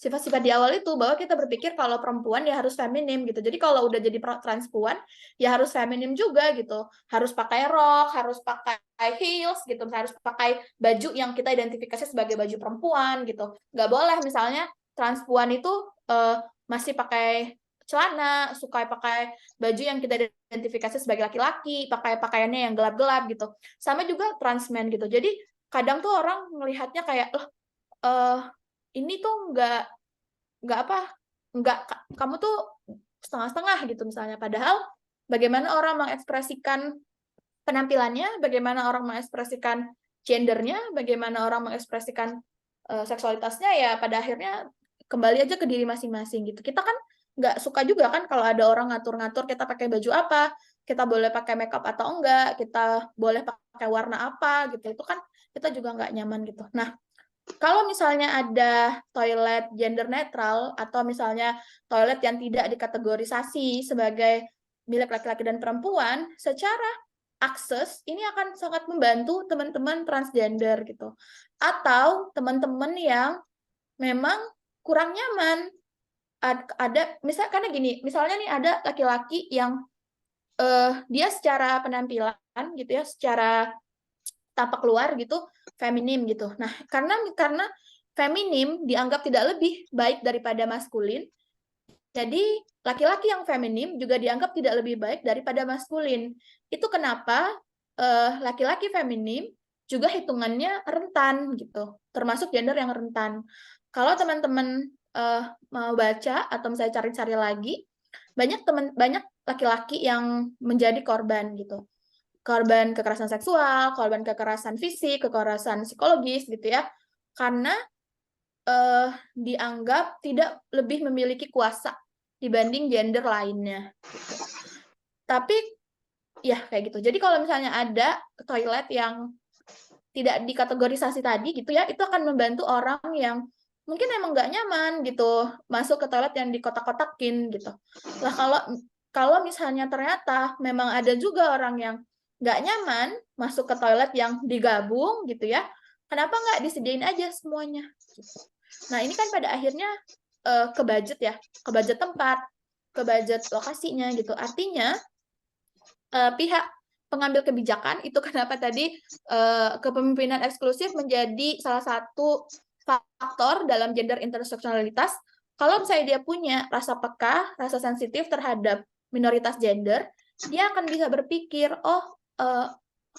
sifat-sifat di awal itu, bahwa kita berpikir kalau perempuan ya harus feminim gitu. Jadi kalau udah jadi transpuan ya harus feminim juga gitu. Harus pakai rok, harus pakai heels gitu, harus pakai baju yang kita identifikasi sebagai baju perempuan gitu. Nggak boleh misalnya transpuan itu masih pakai celana, suka pakai baju yang kita identifikasi sebagai laki-laki, pakai pakaiannya yang gelap-gelap gitu. Sama juga transmen gitu. Jadi kadang tuh orang melihatnya kayak, ini tuh nggak kamu tuh setengah-setengah gitu misalnya. Padahal bagaimana orang mengekspresikan penampilannya, bagaimana orang mengekspresikan gendernya, bagaimana orang mengekspresikan seksualitasnya, ya pada akhirnya kembali aja ke diri masing-masing gitu. Kita kan nggak suka juga kan kalau ada orang ngatur-ngatur kita pakai baju apa, kita boleh pakai makeup atau enggak, kita boleh pakai warna apa gitu. Itu kan kita juga nggak nyaman gitu. Nah, kalau misalnya ada toilet gender netral atau misalnya toilet yang tidak dikategorisasi sebagai milik laki-laki dan perempuan, secara akses ini akan sangat membantu teman-teman transgender gitu. Atau teman-teman yang memang kurang nyaman. Ada misalnya karena gini, misalnya nih ada laki-laki yang dia secara penampilan gitu ya, secara tampak luar gitu feminim gitu. Nah, karena feminim dianggap tidak lebih baik daripada maskulin, jadi laki-laki yang feminim juga dianggap tidak lebih baik daripada maskulin. Itu kenapa laki-laki feminim juga hitungannya rentan gitu, termasuk gender yang rentan. Kalau teman-teman mau baca atau misalnya cari-cari lagi, banyak laki-laki yang menjadi korban gitu. Korban kekerasan seksual, korban kekerasan fisik, kekerasan psikologis gitu ya. Karena dianggap tidak lebih memiliki kuasa dibanding gender lainnya gitu. Tapi ya kayak gitu. Jadi kalau misalnya ada toilet yang tidak dikategorisasi tadi gitu ya, itu akan membantu orang yang mungkin emang nggak nyaman gitu masuk ke toilet yang dikotak-kotakin gitu. Lah kalau misalnya ternyata memang ada juga orang yang nggak nyaman masuk ke toilet yang digabung gitu ya, kenapa nggak disediain aja semuanya? Gitu. Nah ini kan pada akhirnya ke budget ya, ke budget tempat, ke budget lokasinya gitu. Artinya pihak pengambil kebijakan itu kenapa tadi kepemimpinan eksklusif menjadi salah satu faktor dalam gender interseksionalitas. Kalau misalnya dia punya rasa peka, rasa sensitif terhadap minoritas gender, dia akan bisa berpikir,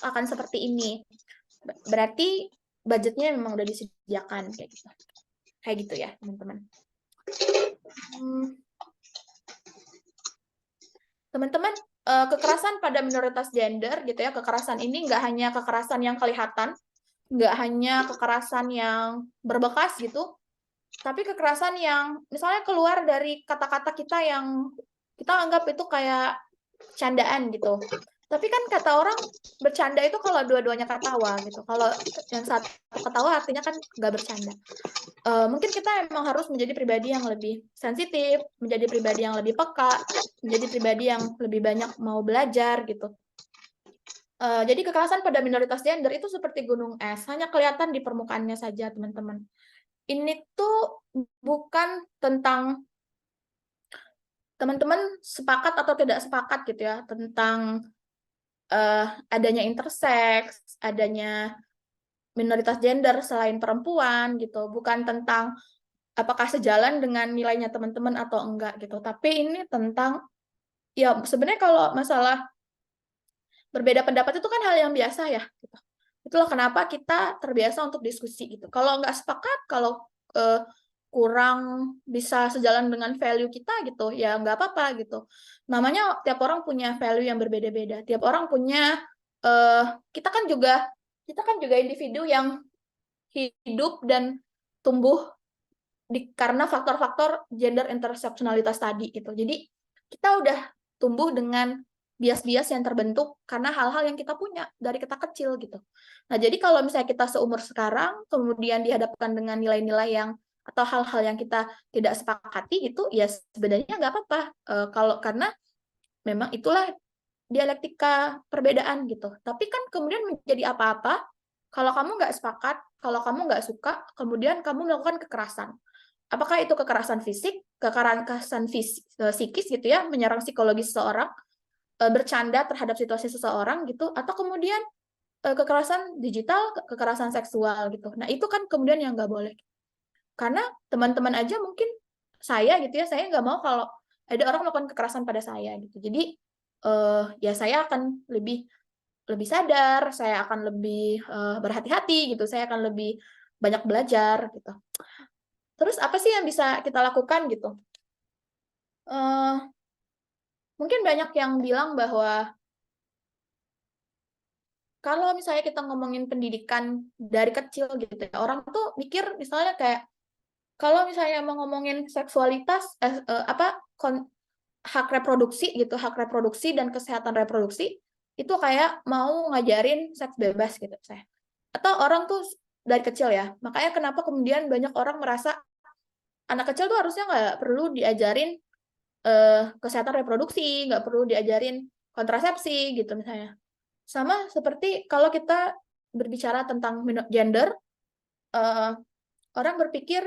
akan seperti ini. Berarti budgetnya memang udah disediakan kayak gitu ya teman-teman. Teman-teman, kekerasan pada minoritas gender gitu ya, kekerasan ini nggak hanya kekerasan yang kelihatan, nggak hanya kekerasan yang berbekas gitu, tapi kekerasan yang misalnya keluar dari kata-kata kita yang kita anggap itu kayak candaan gitu. Tapi kan kata orang bercanda itu kalau dua-duanya ketawa gitu. Kalau yang satu ketawa artinya kan nggak bercanda. Mungkin kita emang harus menjadi pribadi yang lebih sensitif, menjadi pribadi yang lebih peka, menjadi pribadi yang lebih banyak mau belajar gitu. Jadi kekerasan pada minoritas gender itu seperti gunung es, hanya kelihatan di permukaannya saja, teman-teman. Ini tuh bukan tentang teman-teman sepakat atau tidak sepakat gitu ya, tentang adanya intersex, adanya minoritas gender selain perempuan gitu, bukan tentang apakah sejalan dengan nilainya teman-teman atau enggak gitu. Tapi ini tentang ya sebenarnya kalau masalah berbeda pendapat itu kan hal yang biasa ya gitu. Itulah kenapa kita terbiasa untuk diskusi gitu. Kalau nggak sepakat, kalau kurang bisa sejalan dengan value kita gitu, ya nggak apa-apa gitu. Namanya tiap orang punya value yang berbeda-beda. Tiap orang punya kita kan juga individu yang hidup dan tumbuh karena faktor-faktor gender interseksionalitas tadi gitu. Jadi kita udah tumbuh dengan bias-bias yang terbentuk karena hal-hal yang kita punya dari kita kecil gitu. Nah, jadi kalau misalnya kita seumur sekarang, kemudian dihadapkan dengan nilai-nilai yang atau hal-hal yang kita tidak sepakati itu, ya sebenarnya nggak apa-apa. Kalau karena memang itulah dialektika perbedaan gitu. Tapi kan kemudian menjadi apa-apa kalau kamu nggak sepakat, kalau kamu nggak suka, kemudian kamu melakukan kekerasan. Apakah itu kekerasan fisik, kekerasan psikis gitu ya, menyerang psikologi seseorang, bercanda terhadap situasi seseorang gitu, atau kemudian kekerasan digital, kekerasan seksual gitu. Nah, itu kan kemudian yang nggak boleh. Karena teman-teman aja mungkin saya gitu ya, saya nggak mau kalau ada orang melakukan kekerasan pada saya gitu. Jadi ya saya akan lebih lebih sadar, saya akan lebih berhati-hati gitu, saya akan lebih banyak belajar gitu. Terus apa sih yang bisa kita lakukan gitu? Mungkin banyak yang bilang bahwa kalau misalnya kita ngomongin pendidikan dari kecil gitu ya, orang tuh mikir misalnya kayak kalau misalnya mau ngomongin seksualitas, hak reproduksi gitu, hak reproduksi dan kesehatan reproduksi, itu kayak mau ngajarin seks bebas gitu saya. Atau orang tuh dari kecil ya, makanya kenapa kemudian banyak orang merasa anak kecil tuh harusnya nggak perlu diajarin kesehatan reproduksi, nggak perlu diajarin kontrasepsi gitu misalnya. Sama seperti kalau kita berbicara tentang gender, orang berpikir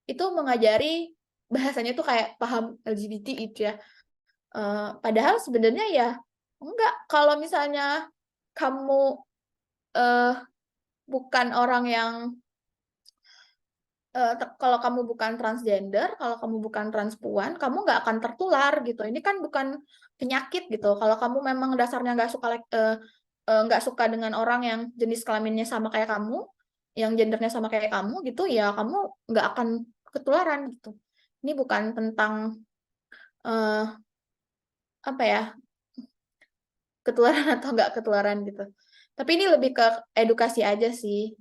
itu mengajari bahasanya tuh kayak paham LGBT itu ya. Padahal sebenarnya ya enggak. Kalau misalnya kamu bukan orang yang kalau kamu bukan transgender, kalau kamu bukan transpuan, kamu nggak akan tertular gitu. Ini kan bukan penyakit gitu. Kalau kamu memang dasarnya nggak suka dengan orang yang jenis kelaminnya sama kayak kamu, yang gendernya sama kayak kamu gitu, ya kamu nggak akan ketularan gitu. Ini bukan tentang eh, apa ya, ketularan atau nggak ketularan gitu. Tapi ini lebih ke edukasi aja sih.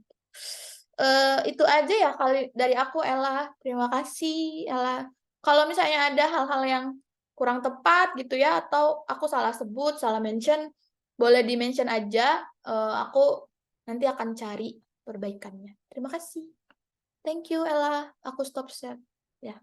Itu aja ya kali dari aku, Ella. Terima kasih, Ella. Kalau misalnya ada hal-hal yang kurang tepat gitu ya, atau aku salah sebut, salah mention, boleh di-mention aja. Aku nanti akan cari perbaikannya. Terima kasih. Thank you, Ella. Aku stop share. Ya.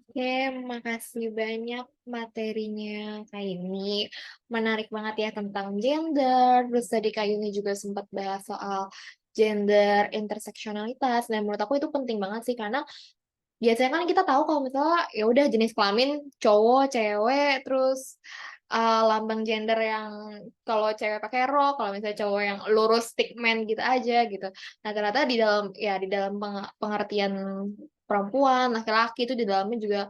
Oke, makasih banyak materinya Kak Yuni. Menarik banget ya tentang gender. Terus tadi Kak Yuni juga sempat bahas soal gender interseksionalitas. Dan menurut aku itu penting banget sih karena biasanya kan kita tahu kalau misalnya ya udah jenis kelamin cowok, cewek, terus lambang gender yang kalau cewek pakai rok, kalau misalnya cowok yang lurus stick man gitu aja gitu. Nah, ternyata di dalam pengertian perempuan, laki-laki itu di dalamnya juga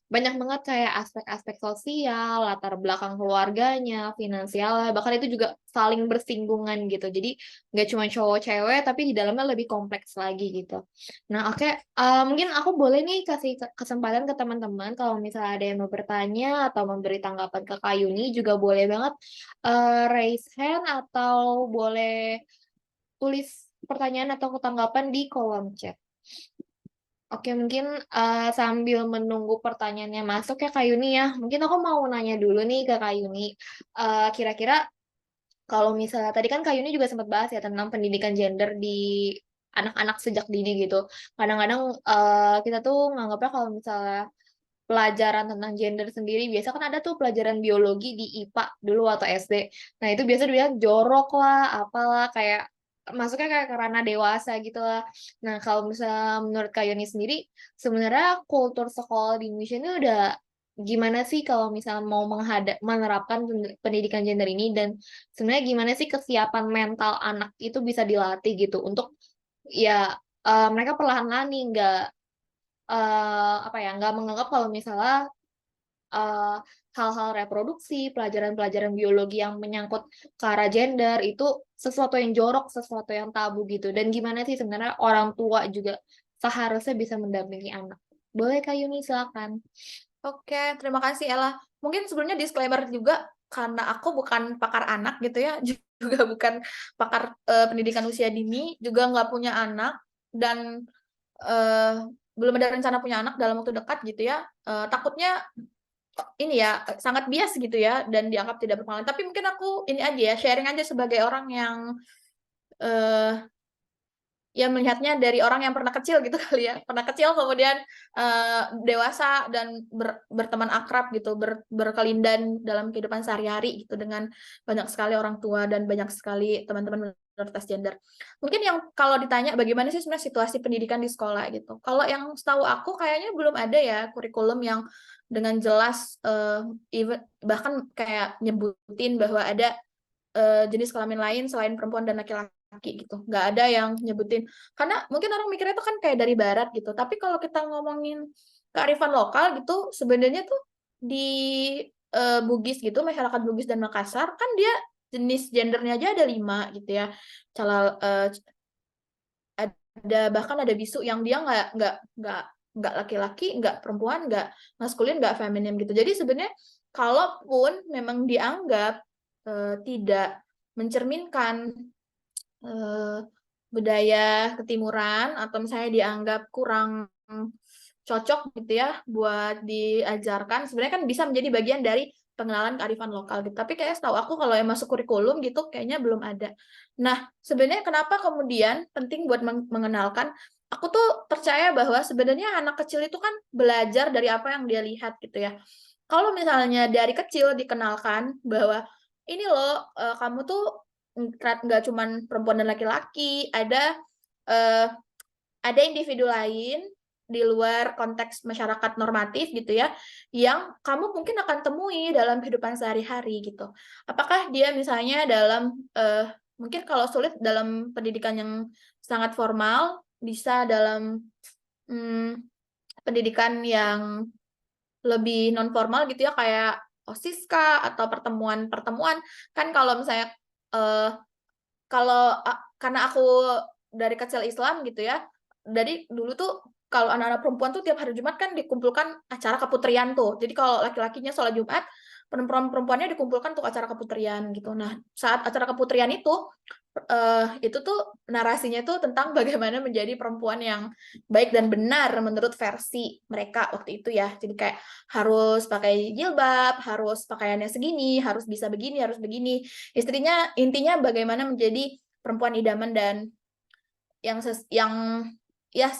banyak banget kayak aspek-aspek sosial, latar belakang keluarganya, finansialnya, bahkan itu juga saling bersinggungan gitu. Jadi nggak cuma cowok cewek, tapi di dalamnya lebih kompleks lagi gitu. Nah, oke, mungkin aku boleh nih kasih kesempatan ke teman-teman kalau misalnya ada yang mau bertanya atau memberi tanggapan ke Kak Yuni juga boleh banget raise hand atau boleh tulis pertanyaan atau tanggapan di kolom chat. Oke, mungkin sambil menunggu pertanyaannya masuk ya Kak Yuni ya, mungkin aku mau nanya dulu nih ke Kak Yuni. Kira-kira kalau misalnya tadi kan Kak Yuni juga sempat bahas ya tentang pendidikan gender di anak-anak sejak dini gitu. Kadang-kadang kita tuh nganggapnya kalau misalnya pelajaran tentang gender sendiri, biasa kan ada tuh pelajaran biologi di IPA dulu atau SD. Nah itu biasa dia jorok lah, apalah kayak masuknya kayak ke ranah dewasa gitu lah. Nah kalau misalnya menurut Kak Yuni sendiri, sebenarnya kultur sekolah di Indonesia ini udah gimana sih kalau misalnya mau menerapkan pendidikan gender ini dan sebenarnya gimana sih kesiapan mental anak itu bisa dilatih gitu untuk ya mereka perlahan-lahan nih apa ya nggak menganggap kalau misalnya eh, hal-hal reproduksi, pelajaran-pelajaran biologi yang menyangkut ke arah gender itu sesuatu yang jorok, sesuatu yang tabu gitu. Dan gimana sih sebenarnya orang tua juga seharusnya bisa mendampingi anak. Boleh Kak Yuni, silakan. Oke, terima kasih Ella. mungkin sebelumnya disclaimer juga, karena aku bukan pakar anak gitu ya, juga bukan pakar pendidikan usia dini, juga nggak punya anak, dan belum ada rencana punya anak dalam waktu dekat gitu ya. Takutnya ini ya sangat bias gitu ya dan dianggap tidak berpengalaman. Tapi mungkin aku ini aja ya, sharing aja sebagai orang yang eh, ya melihatnya dari orang yang pernah kecil gitu kali ya, pernah kecil kemudian dewasa dan berteman akrab gitu, berkelindan dalam kehidupan sehari-hari gitu dengan banyak sekali orang tua dan banyak sekali teman-teman minoritas gender. Mungkin yang kalau ditanya bagaimana sih sebenarnya situasi pendidikan di sekolah gitu. Kalau yang setahu aku kayaknya belum ada ya kurikulum yang dengan jelas bahkan kayak nyebutin bahwa ada jenis kelamin lain selain perempuan dan laki-laki gitu. Nggak ada yang nyebutin. Karena mungkin orang mikirnya itu kan kayak dari barat gitu. Tapi kalau kita ngomongin kearifan lokal gitu, sebenarnya tuh di Bugis gitu, masyarakat Bugis dan Makassar, kan dia jenis gendernya aja ada 5 gitu ya. Ada bahkan ada bisu yang dia nggak laki-laki, nggak perempuan, nggak maskulin, nggak feminim gitu. Jadi sebenarnya kalaupun memang dianggap tidak mencerminkan budaya ketimuran atau misalnya dianggap kurang cocok gitu ya buat diajarkan, sebenarnya kan bisa menjadi bagian dari pengenalan kearifan lokal gitu. Tapi kayak setahu aku kalau yang masuk kurikulum gitu kayaknya belum ada. Nah, sebenarnya kenapa kemudian penting buat mengenalkan? Aku tuh percaya bahwa sebenarnya anak kecil itu kan belajar dari apa yang dia lihat gitu ya. Kalau misalnya dari kecil dikenalkan bahwa ini loh kamu tuh nggak cuman perempuan dan laki-laki, eh, ada individu lain di luar konteks masyarakat normatif gitu ya, yang kamu mungkin akan temui dalam kehidupan sehari-hari gitu. Apakah dia misalnya dalam mungkin kalau sulit dalam pendidikan yang sangat formal, bisa dalam pendidikan yang lebih non formal gitu ya, kayak OSIS kah atau pertemuan-pertemuan. Kan kalau misalnya karena aku dari kecil Islam gitu ya, dari dulu tuh kalau anak-anak perempuan tuh tiap hari Jumat kan dikumpulkan acara keputrian tuh. Jadi kalau laki-lakinya sholat Jumat, perempuan-perempuannya dikumpulkan untuk acara keputrian gitu. Nah, saat acara keputrian itu tuh narasinya tuh tentang bagaimana menjadi perempuan yang baik dan benar menurut versi mereka waktu itu ya. Jadi kayak harus pakai jilbab, harus pakaiannya segini, harus bisa begini, harus begini. Intinya bagaimana menjadi perempuan idaman dan yang ya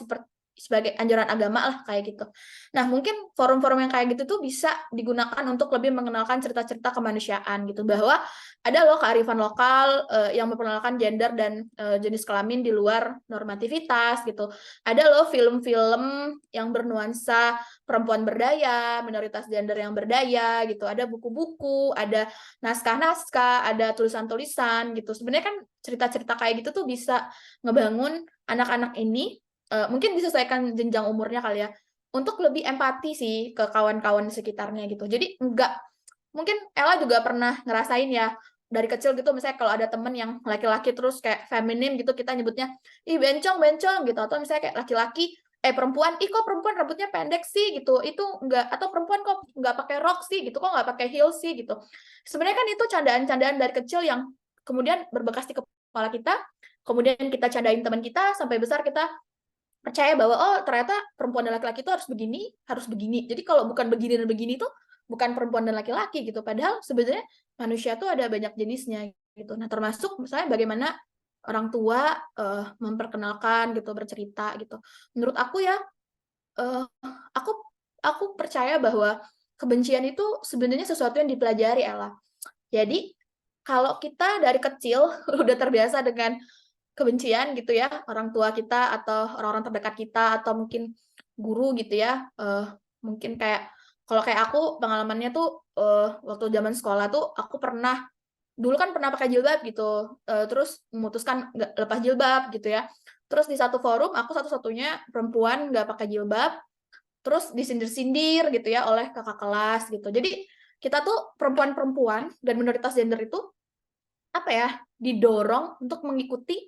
sebagai anjuran agama lah kayak gitu. Nah, mungkin forum-forum yang kayak gitu tuh bisa digunakan untuk lebih mengenalkan cerita-cerita kemanusiaan gitu, bahwa ada loh kearifan lokal yang memperkenalkan gender dan jenis kelamin di luar normativitas gitu. Ada loh film-film yang bernuansa perempuan berdaya, minoritas gender yang berdaya gitu. Ada buku-buku, ada naskah-naskah, ada tulisan-tulisan gitu. Sebenarnya kan cerita-cerita kayak gitu tuh bisa ngebangun anak-anak ini mungkin disesuaikan jenjang umurnya kali ya, untuk lebih empati sih ke kawan-kawan sekitarnya gitu. Jadi mungkin Ella juga pernah ngerasain ya, dari kecil gitu misalnya kalau ada temen yang laki-laki terus kayak feminim gitu, kita nyebutnya ih bencong gitu, atau misalnya kayak laki-laki perempuan, ih kok perempuan rambutnya pendek sih gitu, itu enggak, atau perempuan kok nggak pakai rok sih gitu, kok nggak pakai heels sih gitu. Sebenarnya kan itu candaan-candaan dari kecil yang kemudian berbekas di kepala kita, kemudian kita candain teman kita, sampai besar kita percaya bahwa oh ternyata perempuan dan laki-laki itu harus begini. Jadi kalau bukan begini dan begini tuh bukan perempuan dan laki-laki gitu. Padahal sebenarnya manusia tuh ada banyak jenisnya gitu. Nah, termasuk misalnya bagaimana orang tua memperkenalkan gitu, bercerita gitu. Menurut aku ya, uh, aku aku percaya bahwa kebencian itu sebenarnya sesuatu yang dipelajari, Ella. Jadi kalau kita dari kecil udah terbiasa dengan kebencian gitu ya, orang tua kita atau orang-orang terdekat kita atau mungkin guru gitu ya, mungkin kayak kalau kayak aku pengalamannya tuh waktu zaman sekolah tuh aku dulu kan pernah pakai jilbab gitu, terus memutuskan nggak lepas jilbab gitu ya. Terus di satu forum aku satu-satunya perempuan nggak pakai jilbab, terus disindir-sindir gitu ya oleh kakak kelas gitu. Jadi kita tuh perempuan-perempuan dan minoritas gender itu apa ya, didorong untuk mengikuti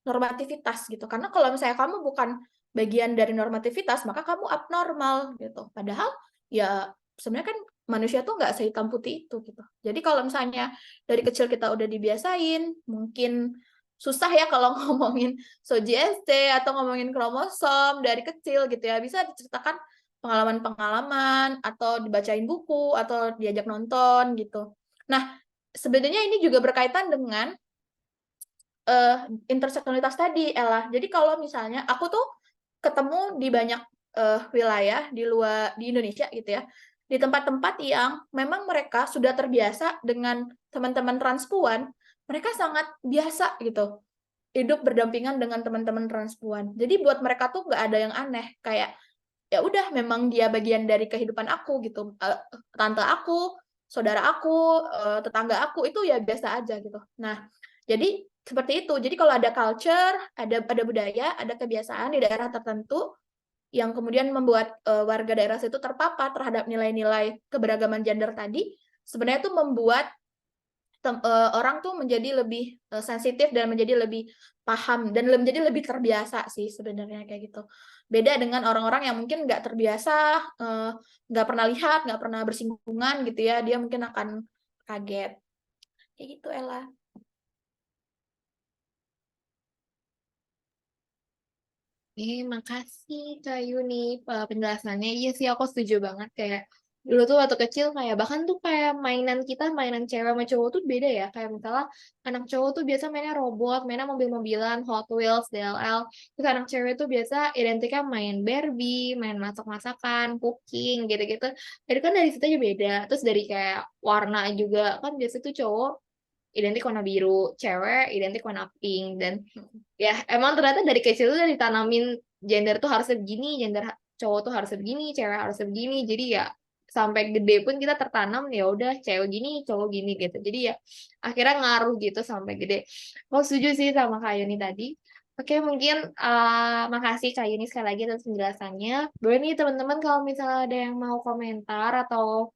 normativitas gitu. Karena kalau misalnya kamu bukan bagian dari normativitas, maka kamu abnormal gitu. Padahal ya sebenarnya kan manusia tuh nggak sehitam putih itu gitu. Jadi kalau misalnya dari kecil kita udah dibiasain, mungkin susah ya kalau ngomongin SOGST atau ngomongin kromosom dari kecil gitu ya. Bisa diceritakan pengalaman-pengalaman atau dibacain buku atau diajak nonton gitu. Nah, sebenarnya ini juga berkaitan dengan interseksionalitas tadi, Ella. Jadi kalau misalnya aku tuh ketemu di banyak wilayah di Indonesia gitu ya, di tempat-tempat yang memang mereka sudah terbiasa dengan teman-teman transpuan, mereka sangat biasa gitu hidup berdampingan dengan teman-teman transpuan. Jadi buat mereka tuh nggak ada yang aneh, kayak ya udah memang dia bagian dari kehidupan aku gitu. Tante aku, saudara aku, tetangga aku itu ya biasa aja gitu. Nah, jadi seperti itu. Jadi kalau ada culture, ada budaya, ada kebiasaan di daerah tertentu yang kemudian membuat warga daerah situ terpapar terhadap nilai-nilai keberagaman gender tadi, sebenarnya itu membuat orang tuh menjadi lebih sensitif dan menjadi lebih paham dan menjadi lebih terbiasa sih sebenarnya kayak gitu. Beda dengan orang-orang yang mungkin nggak terbiasa, nggak pernah lihat, nggak pernah bersinggungan gitu ya, dia mungkin akan kaget. Kayak gitu, Ella. Makasih Kak Yuni penjelasannya. Iya sih aku setuju banget kayak dulu tuh waktu kecil kayak bahkan tuh kayak mainan kita mainan cewek sama cowok tuh beda ya. Kayak misalnya anak cowok tuh biasa mainnya robot, mainnya mobil-mobilan, Hot Wheels, DLL. Terus anak cewek tuh biasa identiknya main Barbie, main masak-masakan, cooking gitu-gitu. Jadi kan dari situ aja beda. Terus dari kayak warna juga kan biasa tuh cowok identik warna biru, cewek identik warna pink dan ya emang ternyata dari kecil tuh udah ditanamin gender tuh harusnya begini, gender cowok tuh harusnya begini, cewek harusnya begini. Jadi ya sampai gede pun kita tertanam ya udah cewek gini, cowok gini gitu. Jadi ya akhirnya ngaruh gitu sampai gede. Aku setuju sih sama Kak Yuni tadi. Oke, mungkin makasih Kak Yuni sekali lagi atas penjelasannya. Boleh nih teman-teman kalau misalnya ada yang mau komentar atau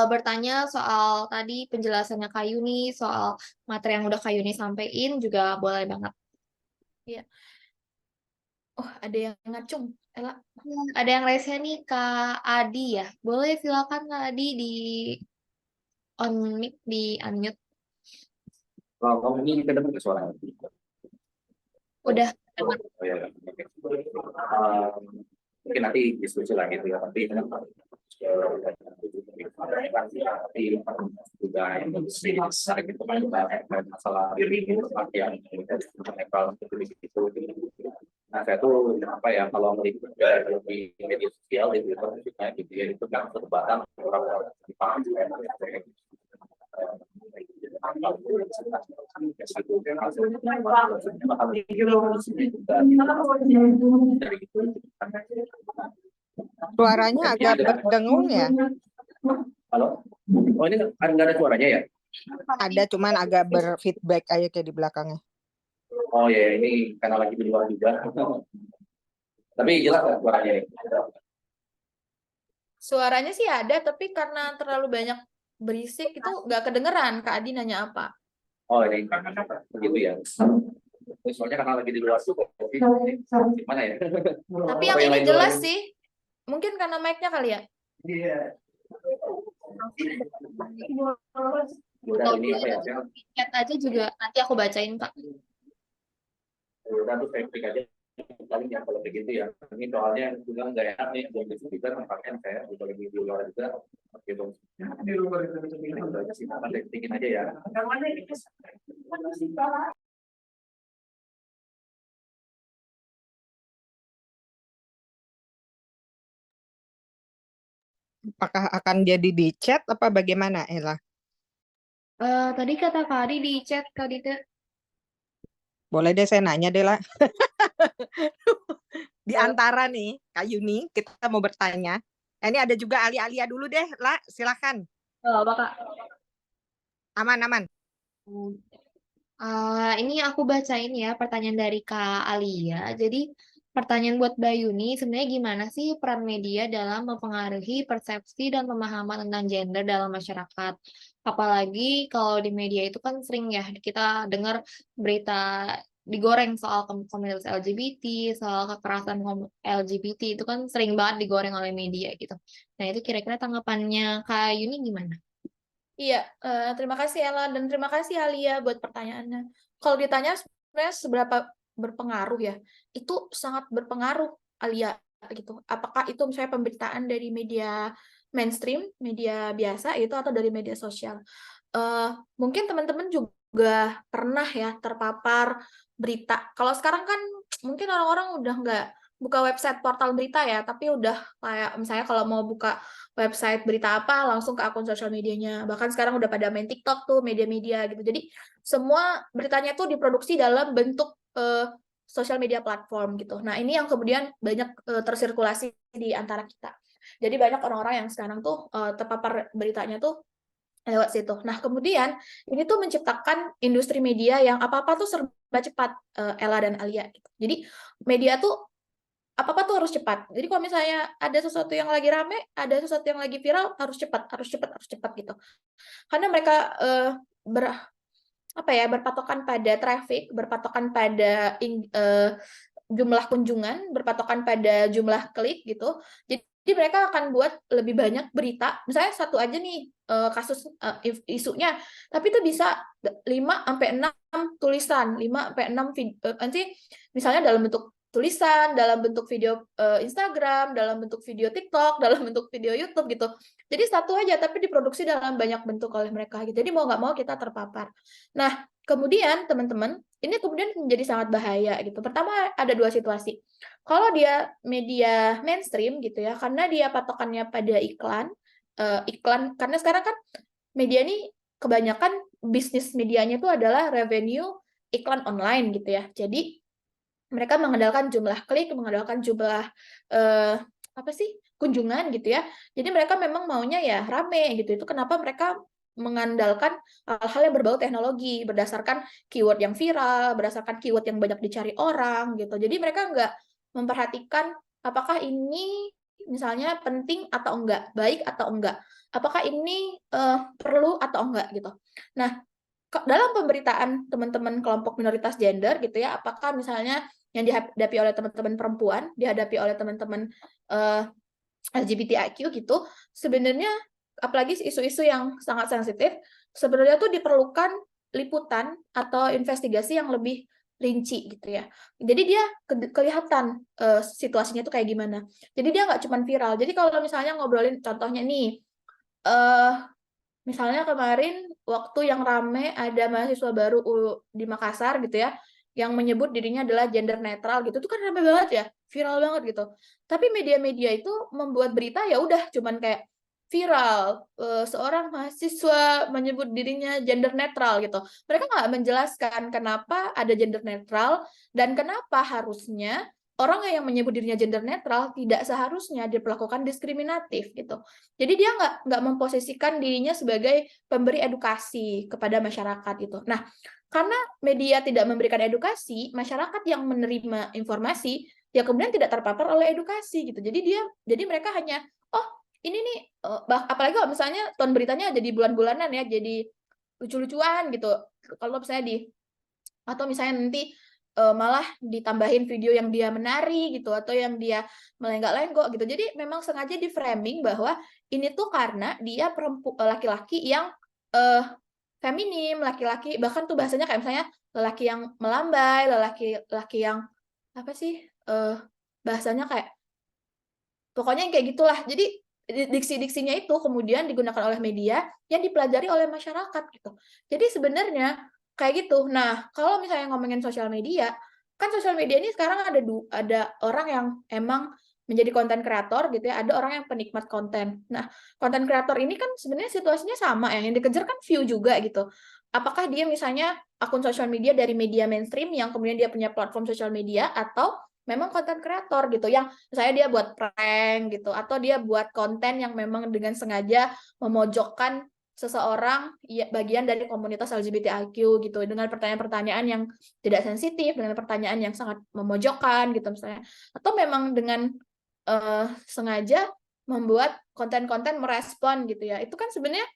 bertanya soal tadi penjelasannya Kak Yuni, soal materi yang udah Kak Yuni sampein juga boleh banget. Iya. Oh, ada yang ngacung, Ella. Ada yang raise hand nih Kak Adi ya. Boleh silakan Kak Adi di on mic, di unmute. Kalau kamu ini kita dengar suara. Udah dengar. Oh, ya. Oke. Mungkin nanti diskusi lagi gitu ya, tapi kan juga yang besar gitu kan masalah yang itu. Nah, saya tuh apa ya kalau melihat di media sosial di Twitter gitu ya itu kan perdebatan orang-orang Jepang Suaranya agak berdengung ya. Halo? Oh ini nggak ada suaranya ya? Ada, cuman agak berfeedback aja kayak di belakangnya. Oh ya, ini karena lagi di luar juga. Tapi jelas nggak suaranya nih? Suaranya sih ada, tapi karena terlalu banyak berisik itu nggak kedengeran. Kak Adi nanya apa? Oh ini begitu ya. Soalnya karena lagi di luar juga. Gimana ya? Tapi yang ini jelas sih. Mungkin karena mic-nya kali ya? Iya. Kalau chat aja juga nanti aku bacain Kak. Udah tuh saya klik aja. Paling ya kalau begitu ya. Ini soalnya juga nggak enak nih. Belum diskusikan makanya saya juga lagi di luar juga. Gitu. Di luar itu bikin aja ya. Apakah akan jadi di chat apa bagaimana, Ella? Tadi kata Kak Adi di chat Kak Dita. Boleh deh saya nanya deh lah. Di antara nih, Kak Yuni, kita mau bertanya. Ini ada juga Alia dulu deh, lah. Silakan. Apa Kak? Aman. Ini aku bacain ya pertanyaan dari Kak Alia. Jadi pertanyaan buat Mbak Yuni, sebenarnya gimana sih peran media dalam mempengaruhi persepsi dan pemahaman tentang gender dalam masyarakat? Apalagi kalau di media itu kan sering ya kita dengar berita digoreng soal komunitas LGBT, soal kekerasan LGBT itu kan sering banget digoreng oleh media gitu. Nah, itu kira-kira tanggapannya Kak Yuni gimana? Iya, terima kasih Ella dan terima kasih Alia buat pertanyaannya. Kalau ditanya sebenarnya seberapa berpengaruh ya, itu sangat berpengaruh Alia gitu. Apakah itu misalnya pemberitaan dari media mainstream, media biasa itu atau dari media sosial? Mungkin teman-teman juga pernah ya terpapar berita. Kalau sekarang kan mungkin orang-orang udah nggak buka website portal berita ya, tapi udah kayak misalnya kalau mau buka website berita apa langsung ke akun sosial medianya. Bahkan sekarang udah pada main TikTok tuh media-media gitu. Jadi semua beritanya tuh diproduksi dalam bentuk sosial media platform gitu. Nah, ini yang kemudian banyak tersirkulasi di antara kita. Jadi banyak orang-orang yang sekarang tuh terpapar beritanya tuh lewat situ. Nah, kemudian ini tuh menciptakan industri media yang apa-apa tuh serba cepat, Ella dan Alia gitu. Jadi media tuh apa-apa tuh harus cepat. Jadi kalau misalnya ada sesuatu yang lagi rame, ada sesuatu yang lagi viral, harus cepat, harus cepat, harus cepat gitu. Karena mereka berpatokan pada traffic, berpatokan pada jumlah kunjungan, berpatokan pada jumlah klik gitu. Jadi mereka akan buat lebih banyak berita. Misalnya satu aja nih kasus isunya, tapi itu bisa 5 sampai 6 tulisan, 5 sampai 6 nanti misalnya dalam bentuk tulisan, dalam bentuk video Instagram, dalam bentuk video TikTok, dalam bentuk video YouTube gitu. Jadi satu aja tapi diproduksi dalam banyak bentuk oleh mereka gitu. Jadi mau nggak mau kita terpapar. Nah, kemudian teman-teman, ini kemudian menjadi sangat bahaya gitu. Pertama ada dua situasi. Kalau dia media mainstream gitu ya, karena dia patokannya pada iklan, karena sekarang kan media ini kebanyakan bisnis medianya itu adalah revenue iklan online gitu ya. Jadi mereka mengandalkan jumlah klik, mengandalkan jumlah kunjungan gitu ya. Jadi mereka memang maunya ya rame gitu. Itu kenapa mereka mengandalkan hal-hal yang berbau teknologi berdasarkan keyword yang viral, berdasarkan keyword yang banyak dicari orang gitu. Jadi mereka nggak memperhatikan apakah ini misalnya penting atau enggak, baik atau enggak, apakah ini perlu atau enggak gitu. Nah, dalam pemberitaan teman-teman kelompok minoritas gender gitu ya, apakah misalnya yang dihadapi oleh teman-teman perempuan, dihadapi oleh teman-teman LGBTIQ gitu, sebenarnya apalagi isu-isu yang sangat sensitif, sebenarnya tuh diperlukan liputan atau investigasi yang lebih rinci gitu ya. Jadi dia kelihatan situasinya tuh kayak gimana. Jadi dia nggak cuma viral. Jadi kalau misalnya ngobrolin contohnya nih, misalnya kemarin waktu yang rame ada mahasiswa baru di Makassar gitu ya, yang menyebut dirinya adalah gender netral gitu, itu kan rame banget ya, viral banget gitu. Tapi media-media itu membuat berita ya udah cuman kayak viral, seorang mahasiswa menyebut dirinya gender netral gitu. Mereka nggak menjelaskan kenapa ada gender netral dan kenapa harusnya orang yang menyebut dirinya gender netral tidak seharusnya diperlakukan diskriminatif gitu. Jadi dia nggak memposisikan dirinya sebagai pemberi edukasi kepada masyarakat gitu. Nah, karena media tidak memberikan edukasi, masyarakat yang menerima informasi ya kemudian tidak terpapar oleh edukasi gitu. Jadi mereka hanya ini nih apalagi kalau misalnya ton beritanya jadi bulan-bulanan ya, jadi lucu-lucuan gitu. Kalau misalnya atau misalnya nanti malah ditambahin video yang dia menari gitu atau yang dia melenggak-lenggok gitu. Jadi memang sengaja di framing bahwa ini tuh karena dia laki-laki yang feminim, laki-laki bahkan tuh bahasanya kayak misalnya lelaki yang melambai, laki yang apa sih bahasanya kayak pokoknya yang kayak gitulah. Jadi diksi-diksinya itu kemudian digunakan oleh media yang dipelajari oleh masyarakat gitu. Jadi sebenarnya kayak gitu. Nah, kalau misalnya ngomongin sosial media, kan sosial media ini sekarang ada orang yang emang menjadi konten kreator gitu ya, ada orang yang penikmat konten. Nah, konten kreator ini kan sebenarnya situasinya sama ya, yang dikejar kan view juga gitu. Apakah dia misalnya akun sosial media dari media mainstream yang kemudian dia punya platform sosial media atau memang konten kreator gitu yang saya dia buat prank gitu atau dia buat konten yang memang dengan sengaja memojokkan seseorang bagian dari komunitas LGBTIQ gitu dengan pertanyaan-pertanyaan yang tidak sensitif, dengan pertanyaan yang sangat memojokkan gitu misalnya, atau memang dengan sengaja membuat konten-konten merespon gitu ya. Itu kan sebenarnya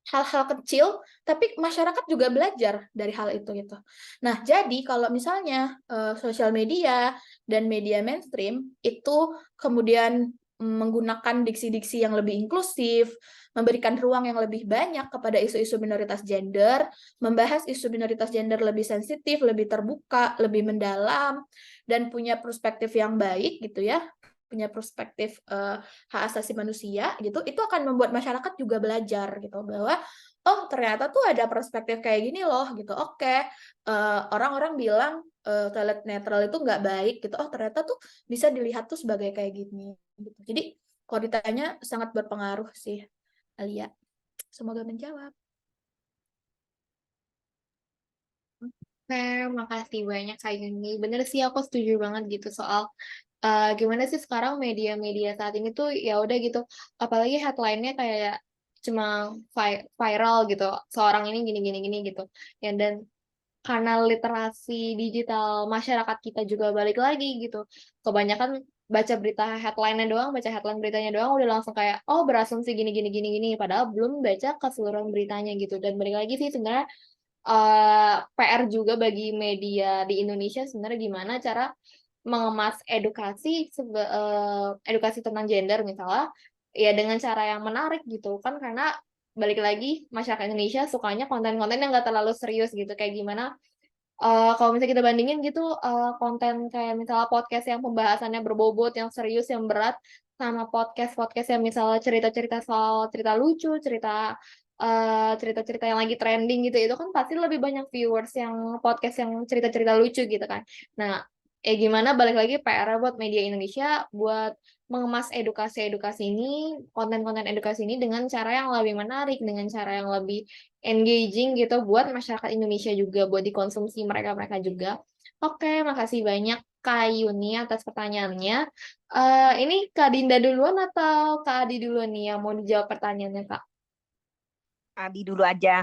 hal-hal kecil, tapi masyarakat juga belajar dari hal itu gitu. Nah, jadi kalau misalnya sosial media dan media mainstream itu kemudian menggunakan diksi-diksi yang lebih inklusif, memberikan ruang yang lebih banyak kepada isu-isu minoritas gender, membahas isu minoritas gender lebih sensitif, lebih terbuka, lebih mendalam, dan punya perspektif yang baik gitu ya, punya perspektif hak asasi manusia gitu, itu akan membuat masyarakat juga belajar gitu bahwa oh ternyata tuh ada perspektif kayak gini loh gitu. Oke, orang-orang bilang toilet netral itu nggak baik gitu. Oh ternyata tuh bisa dilihat tuh sebagai kayak gini gitu. Jadi kalau ditanya sangat berpengaruh sih, Alia. Semoga menjawab. Oke, makasih banyak Kak Yuni. Bener sih aku setuju banget gitu soal gimana sih sekarang media-media saat ini tuh ya udah gitu. Apalagi headline-nya kayak cuma viral gitu. Seorang ini gini-gini gitu. Ya dan karena literasi digital masyarakat kita juga balik lagi gitu. Kebanyakan baca berita headline-nya doang, baca headline beritanya doang udah langsung kayak oh berasumsi gini padahal belum baca keseluruhan beritanya gitu. Dan balik lagi sih sebenarnya PR juga bagi media di Indonesia sebenarnya gimana cara mengemas edukasi tentang gender misalnya ya dengan cara yang menarik gitu kan karena balik lagi masyarakat Indonesia sukanya konten-konten yang nggak terlalu serius gitu kayak gimana kalau misalnya kita bandingin gitu konten kayak misalnya podcast yang pembahasannya berbobot yang serius yang berat sama podcast yang misalnya cerita-cerita soal cerita lucu cerita-cerita yang lagi trending gitu itu kan pasti lebih banyak viewers yang podcast yang cerita-cerita lucu gitu kan. Nah, gimana balik lagi PR buat media Indonesia buat mengemas edukasi-edukasi ini, konten-konten edukasi ini dengan cara yang lebih menarik, dengan cara yang lebih engaging gitu buat masyarakat Indonesia juga, buat dikonsumsi mereka-mereka juga. Oke, makasih banyak Kak Yuni atas pertanyaannya. Ini Kak Dinda duluan atau Kak Adi duluan nih yang mau dijawab pertanyaannya Kak? Adi dulu aja.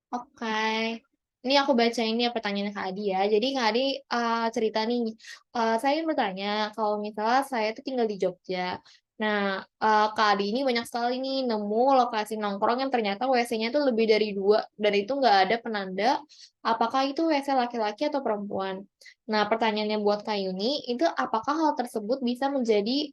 Oke. Ini aku baca ini ya pertanyaan Kak Adi ya. Jadi Kak Adi cerita nih, saya ingin bertanya kalau misalnya saya tuh tinggal di Jogja. Nah, Kak Adi ini banyak sekali nih nemu lokasi nongkrong yang ternyata WC-nya tuh lebih dari 2 dan itu nggak ada penanda apakah itu WC laki-laki atau perempuan. Nah, pertanyaannya buat Kak Yuni, itu apakah hal tersebut bisa menjadi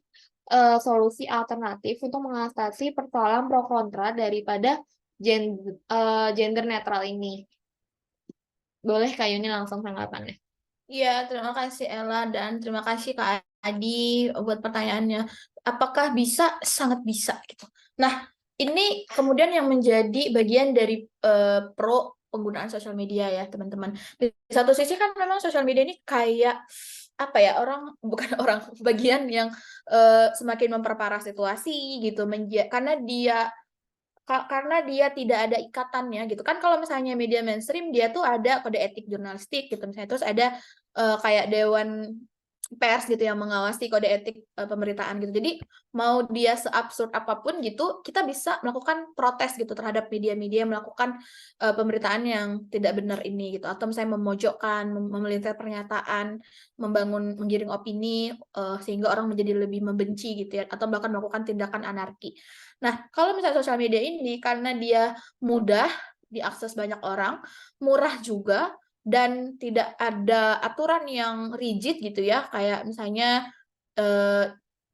solusi alternatif untuk mengatasi persoalan pro kontra daripada gender netral ini. Boleh Kak Yuni langsung tanggapannya. Iya, terima kasih Ella dan terima kasih Kak Adi buat pertanyaannya. Apakah bisa? Sangat bisa gitu. Nah, ini kemudian yang menjadi bagian dari pro penggunaan sosial media ya, teman-teman. Di satu sisi kan memang sosial media ini kayak apa ya, orang bukan orang bagian yang semakin memperparah situasi gitu, karena dia tidak ada ikatannya gitu kan. Kalau misalnya media mainstream dia tuh ada kode etik jurnalistik gitu misalnya, terus ada kayak dewan pers gitu yang mengawasi kode etik pemberitaan gitu. Jadi mau dia seabsurd apapun gitu, kita bisa melakukan protes gitu terhadap media-media yang melakukan pemberitaan yang tidak benar ini gitu, atau misalnya memojokkan, memelintir pernyataan, menggiring opini sehingga orang menjadi lebih membenci gitu ya, atau bahkan melakukan tindakan anarki. Nah, kalau misalnya sosial media ini karena dia mudah diakses banyak orang, murah juga, dan tidak ada aturan yang rigid gitu ya, kayak misalnya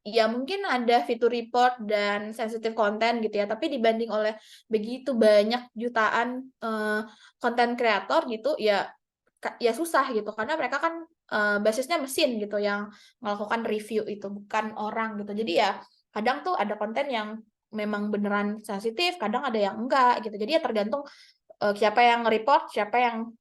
ya mungkin ada fitur report dan sensitive content gitu ya, tapi dibanding oleh begitu banyak jutaan konten kreator gitu ya susah gitu, karena mereka kan basisnya mesin gitu yang melakukan review itu, bukan orang gitu. Jadi ya kadang tuh ada konten yang memang beneran sensitif, kadang ada yang enggak gitu. Jadi ya tergantung siapa yang nge-report, siapa yang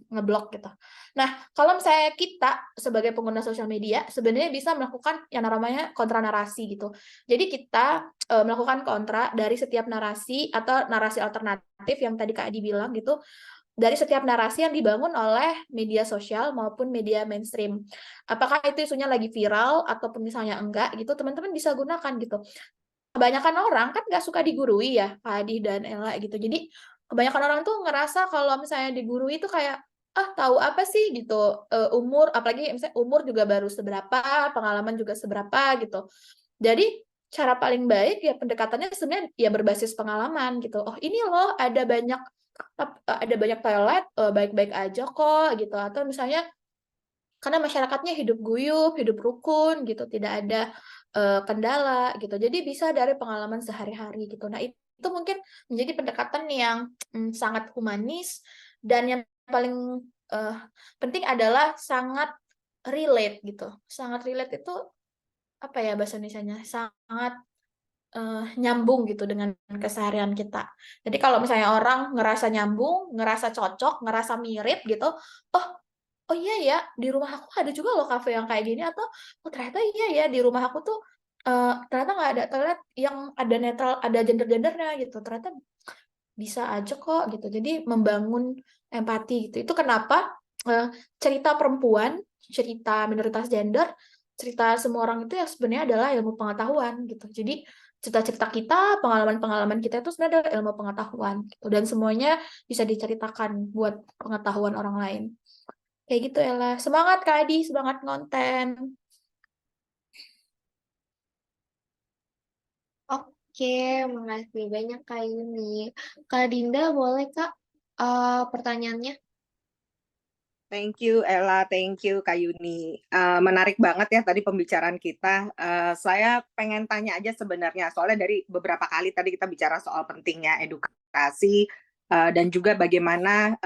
ngeblok gitu. Nah, kalau misalnya kita sebagai pengguna sosial media sebenarnya bisa melakukan yang namanya kontra narasi gitu. Jadi kita melakukan kontra dari setiap narasi atau narasi alternatif yang tadi Kak Adi bilang gitu, dari setiap narasi yang dibangun oleh media sosial maupun media mainstream. Apakah itu isunya lagi viral ataupun misalnya enggak gitu, teman-teman bisa gunakan gitu. Kebanyakan orang kan nggak suka digurui ya, Kak Adi dan Ella gitu. Jadi kebanyakan orang tuh ngerasa kalau misalnya digurui itu kayak tahu apa sih gitu, umur, apalagi misalnya umur juga baru seberapa, pengalaman juga seberapa gitu. Jadi cara paling baik ya pendekatannya sebenarnya ya berbasis pengalaman gitu. Oh ini loh ada banyak toilet baik-baik aja kok gitu. Atau misalnya karena masyarakatnya hidup guyup, hidup rukun gitu, tidak ada kendala gitu. Jadi bisa dari pengalaman sehari-hari gitu. Nah itu mungkin menjadi pendekatan yang sangat humanis dan yang paling penting adalah sangat relate gitu. Sangat relate itu apa ya bahasa Indonesianya? Sangat nyambung gitu dengan keseharian kita. Jadi kalau misalnya orang ngerasa nyambung, ngerasa cocok, ngerasa mirip gitu, oh oh iya ya di rumah aku ada juga loh kafe yang kayak gini atau oh ternyata iya ya di rumah aku tuh ternyata nggak ada toilet yang ada netral, ada gender-gendernya gitu. Ternyata bisa aja kok gitu. Jadi membangun empati gitu. Itu kenapa cerita perempuan, cerita minoritas gender, cerita semua orang itu ya sebenarnya adalah ilmu pengetahuan gitu. Jadi cerita-cerita kita, pengalaman-pengalaman kita itu sebenarnya adalah ilmu pengetahuan gitu. Dan semuanya bisa diceritakan buat pengetahuan orang lain. Kayak gitu Ella. Semangat Kak Adi, semangat ngonten. Oke, makasih banyak Kak Yuni. Kak Dinda, boleh Kak pertanyaannya? Thank you Ella, thank you Kak Yuni. Menarik banget ya tadi pembicaraan kita. Saya pengen tanya aja sebenarnya, soalnya dari beberapa kali tadi kita bicara soal pentingnya edukasi dan juga bagaimana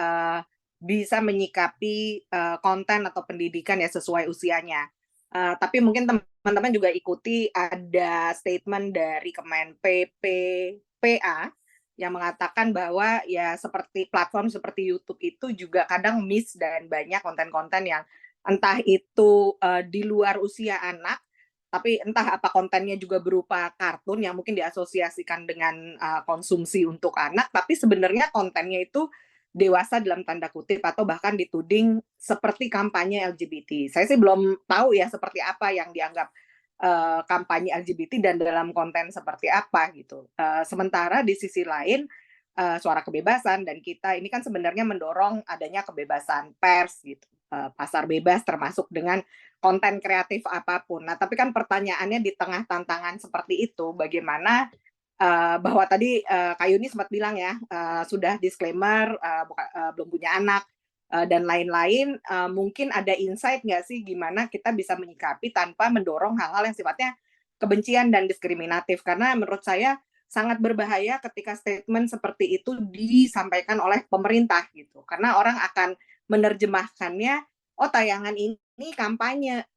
bisa menyikapi konten atau pendidikan ya sesuai usianya. Tapi mungkin teman-teman juga ikuti ada statement dari Kemen PPPA yang mengatakan bahwa ya seperti platform seperti YouTube itu juga kadang miss dan banyak konten-konten yang entah itu di luar usia anak, tapi entah apa kontennya juga berupa kartun yang mungkin diasosiasikan dengan konsumsi untuk anak, tapi sebenarnya kontennya itu dewasa dalam tanda kutip atau bahkan dituding seperti kampanye LGBT. Saya sih belum tahu ya seperti apa yang dianggap kampanye LGBT dan dalam konten seperti apa gitu. Sementara di sisi lain suara kebebasan dan kita ini kan sebenarnya mendorong adanya kebebasan pers gitu, pasar bebas termasuk dengan konten kreatif apapun. Nah tapi kan pertanyaannya di tengah tantangan seperti itu bagaimana bahwa tadi Kak Yuni sempat bilang ya sudah disclaimer belum punya anak dan lain-lain, mungkin ada insight nggak sih gimana kita bisa menyikapi tanpa mendorong hal-hal yang sifatnya kebencian dan diskriminatif? Karena menurut saya sangat berbahaya ketika statement seperti itu disampaikan oleh pemerintah gitu. Karena orang akan menerjemahkannya, oh tayangan ini kampanye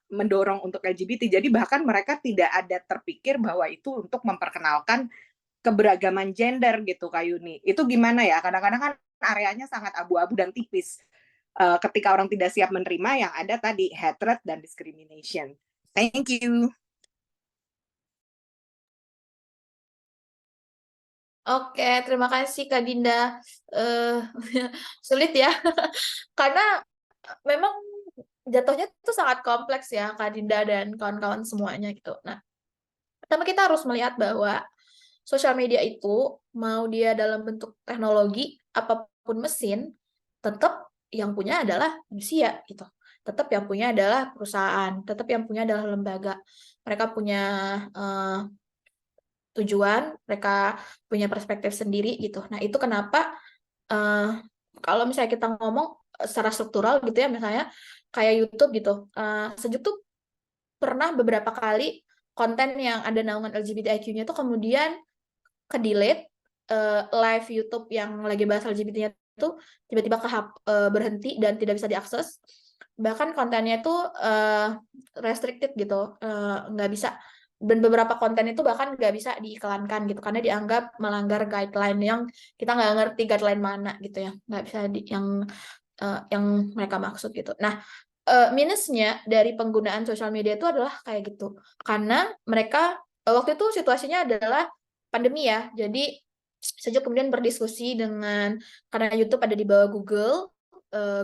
mendorong untuk LGBT, jadi bahkan mereka tidak ada terpikir bahwa itu untuk memperkenalkan keberagaman gender gitu Kak Yuni. Itu gimana ya? Kadang-kadang kan areanya sangat abu-abu dan tipis. Ketika orang tidak siap menerima yang ada tadi hatred dan discrimination. Thank you. Oke, terima kasih Kak Dinda. Sulit ya, karena memang jatuhnya itu sangat kompleks ya Kak Dinda dan kawan-kawan semuanya gitu. Nah, pertama kita harus melihat bahwa sosial media itu mau dia dalam bentuk teknologi apapun mesin, tetap yang punya adalah manusia gitu. Tetap yang punya adalah perusahaan, tetap yang punya adalah lembaga. Mereka punya tujuan, mereka punya perspektif sendiri gitu. Nah, itu kenapa kalau misalnya kita ngomong secara struktural gitu ya, misalnya kayak YouTube gitu. Sejuk tuh pernah beberapa kali konten yang ada naungan LGBTIQ-nya itu kemudian ke-delete, live YouTube yang lagi bahas LGBT-nya itu tiba-tiba berhenti dan tidak bisa diakses. Bahkan kontennya itu restricted gitu, nggak bisa. Dan beberapa konten itu bahkan nggak bisa diiklankan gitu, karena dianggap melanggar guideline yang kita nggak ngerti guideline mana gitu ya, nggak bisa yang mereka maksud gitu. Nah, minusnya dari penggunaan sosial media itu adalah kayak gitu, karena mereka waktu itu situasinya adalah pandemi ya, jadi Sejuk kemudian berdiskusi dengan, karena YouTube ada di bawah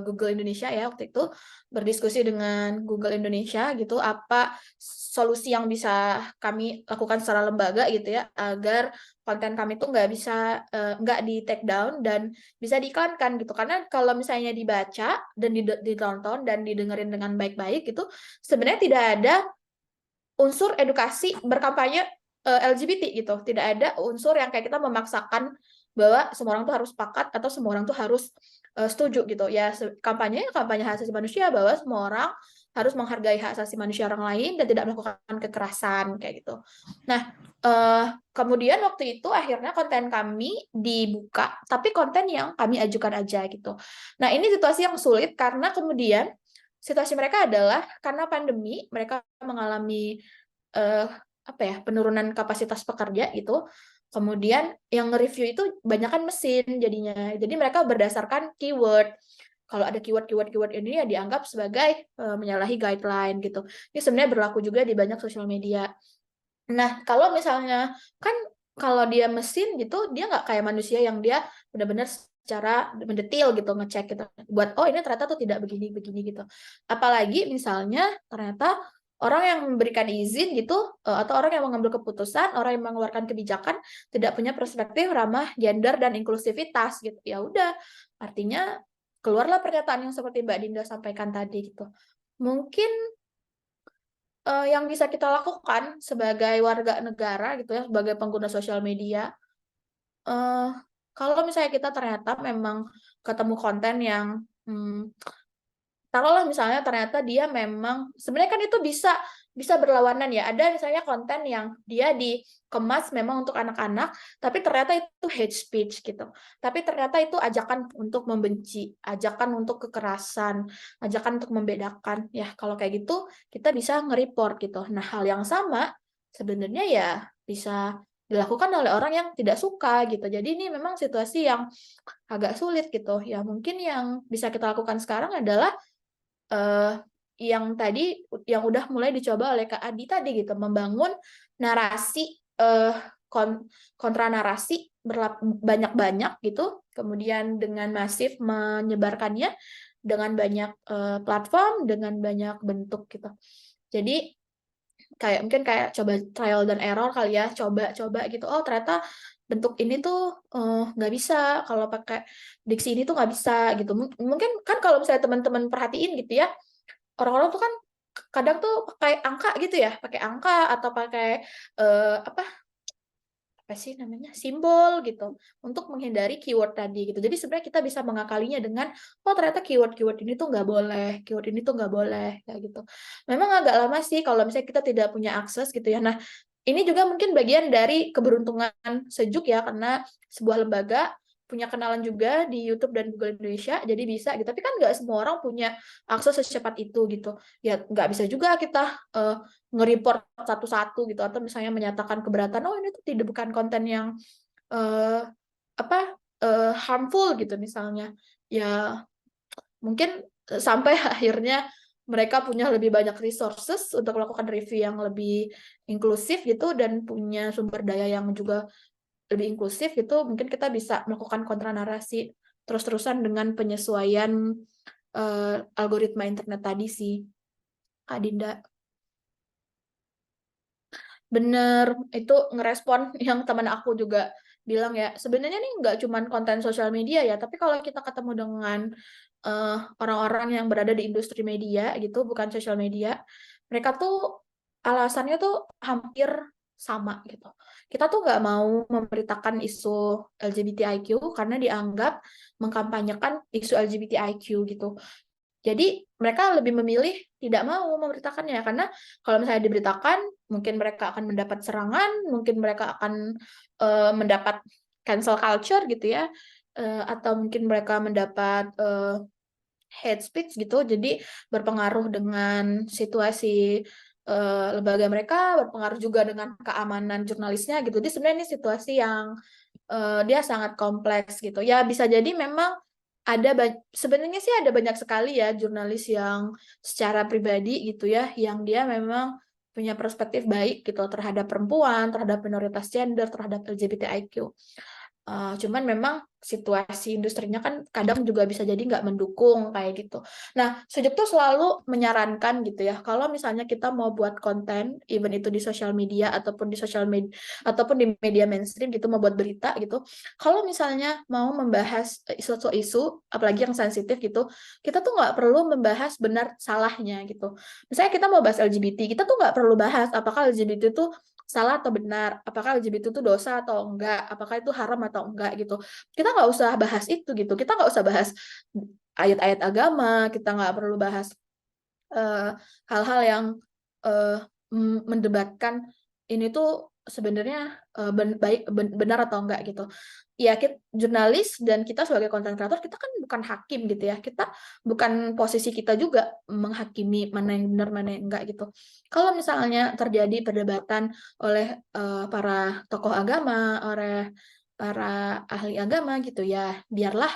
Google Indonesia ya waktu itu, berdiskusi dengan Google Indonesia gitu, apa solusi yang bisa kami lakukan secara lembaga gitu ya, agar konten kami itu nggak di take down dan bisa diiklankan gitu. Karena kalau misalnya dibaca dan ditonton dan didengerin dengan baik-baik gitu, sebenarnya tidak ada unsur edukasi berkampanye LGBT gitu. Tidak ada unsur yang kayak kita memaksakan bahwa semua orang tuh harus sepakat atau semua orang tuh harus setuju gitu. Ya kampanye hak asasi manusia bahwa semua orang harus menghargai hak asasi manusia orang lain dan tidak melakukan kekerasan kayak gitu. Nah, kemudian waktu itu akhirnya konten kami dibuka, tapi konten yang kami ajukan aja gitu. Nah, ini situasi yang sulit karena kemudian situasi mereka adalah karena pandemi, mereka mengalami penurunan kapasitas pekerja gitu. Kemudian yang nge-review itu banyak kan mesin jadinya. Jadi mereka berdasarkan keyword. Kalau ada keyword ini ya dianggap sebagai menyalahi guideline gitu. Ini sebenarnya berlaku juga di banyak sosial media. Nah, kalau misalnya kan kalau dia mesin gitu, dia nggak kayak manusia yang dia benar-benar secara mendetil gitu ngecek gitu. Buat ini ternyata tuh tidak begini gitu. Apalagi misalnya ternyata orang yang memberikan izin gitu atau orang yang mengambil keputusan, orang yang mengeluarkan kebijakan tidak punya perspektif ramah gender dan inklusivitas gitu. Ya udah, artinya keluarlah pernyataan yang seperti Mbak Dinda sampaikan tadi gitu. Mungkin yang bisa kita lakukan sebagai warga negara gitu ya, sebagai pengguna sosial media, kalau misalnya kita ternyata memang ketemu konten yang taruhlah misalnya ternyata dia memang sebenarnya kan itu bisa berlawanan ya. Ada misalnya konten yang dia dikemas memang untuk anak-anak, tapi ternyata itu hate speech gitu. Tapi ternyata itu ajakan untuk membenci, ajakan untuk kekerasan, ajakan untuk membedakan. Ya, kalau kayak gitu kita bisa nge-report gitu. Nah, hal yang sama sebenarnya ya bisa dilakukan oleh orang yang tidak suka gitu. Jadi ini memang situasi yang agak sulit gitu. Ya, mungkin yang bisa kita lakukan sekarang adalah yang tadi yang udah mulai dicoba oleh Kak Adi tadi gitu, membangun narasi kontra narasi banyak-banyak gitu, kemudian dengan masif menyebarkannya dengan banyak platform, dengan banyak bentuk gitu. Jadi mungkin coba trial dan error kali ya, coba gitu. Oh ternyata bentuk ini tuh nggak bisa kalau pakai diksi ini tuh nggak bisa gitu. Mungkin kan kalau misalnya teman-teman perhatiin gitu ya, orang-orang tuh kan kadang tuh pakai angka gitu ya, pakai angka atau pakai apa sih namanya, simbol gitu untuk menghindari keyword tadi gitu. Jadi sebenarnya kita bisa mengakalinya dengan ternyata keyword ini tuh nggak boleh, keyword ini tuh nggak boleh kayak gitu. Memang agak lama sih kalau misalnya kita tidak punya akses gitu ya. Nah, ini juga mungkin bagian dari keberuntungan Sejuk ya, karena sebuah lembaga punya kenalan juga di YouTube dan Google Indonesia, jadi bisa gitu. Tapi kan nggak semua orang punya akses secepat itu gitu. Ya nggak bisa juga kita nge-report satu-satu gitu, atau misalnya menyatakan keberatan, ini tuh tidak bukan konten yang harmful gitu misalnya. Ya mungkin sampai akhirnya mereka punya lebih banyak resources untuk melakukan review yang lebih inklusif gitu dan punya sumber daya yang juga lebih inklusif gitu, mungkin kita bisa melakukan kontra narasi terus-terusan dengan penyesuaian algoritma internet tadi sih, Kak Dinda. Bener, itu ngerespon yang teman aku juga bilang ya, sebenarnya nih nggak cuma konten sosial media ya, tapi kalau kita ketemu dengan orang-orang yang berada di industri media gitu, bukan sosial media, mereka tuh alasannya tuh hampir sama gitu. Kita tuh nggak mau memberitakan isu LGBTIQ karena dianggap mengkampanyekan isu LGBTIQ gitu. Jadi mereka lebih memilih tidak mau memberitakannya karena kalau misalnya diberitakan, mungkin mereka akan mendapat serangan, mungkin mereka akan mendapat cancel culture gitu ya, atau mungkin mereka mendapat hate speech gitu, jadi berpengaruh dengan situasi lembaga mereka, berpengaruh juga dengan keamanan jurnalisnya gitu. Jadi sebenarnya ini situasi yang dia sangat kompleks gitu. Ya bisa jadi memang sebenarnya sih ada banyak sekali ya jurnalis yang secara pribadi gitu ya, yang dia memang punya perspektif baik gitu terhadap perempuan, terhadap minoritas gender, terhadap LGBTIQ. Cuman memang situasi industrinya kan kadang juga bisa jadi nggak mendukung kayak gitu. Nah, Sujuk tuh selalu menyarankan gitu ya, kalau misalnya kita mau buat konten, even itu di sosial media ataupun di sosial media ataupun di media mainstream gitu, mau buat berita gitu, kalau misalnya mau membahas isu-isu, apalagi yang sensitif gitu, kita tuh nggak perlu membahas benar salahnya gitu. Misalnya kita mau bahas LGBT, kita tuh nggak perlu bahas apakah LGBT itu salah atau benar, apakah LGBT itu dosa atau enggak, apakah itu haram atau enggak gitu. Kita nggak usah bahas itu gitu, kita nggak usah bahas ayat-ayat agama, kita nggak perlu bahas eh, hal-hal yang eh, mendebatkan ini tuh sebenarnya benar atau enggak gitu. Ya, kita jurnalis dan kita sebagai konten kreator, kita kan bukan hakim gitu ya. Kita bukan posisi kita juga menghakimi mana yang benar mana yang enggak gitu. Kalau misalnya terjadi perdebatan oleh para tokoh agama, oleh para ahli agama gitu ya, biarlah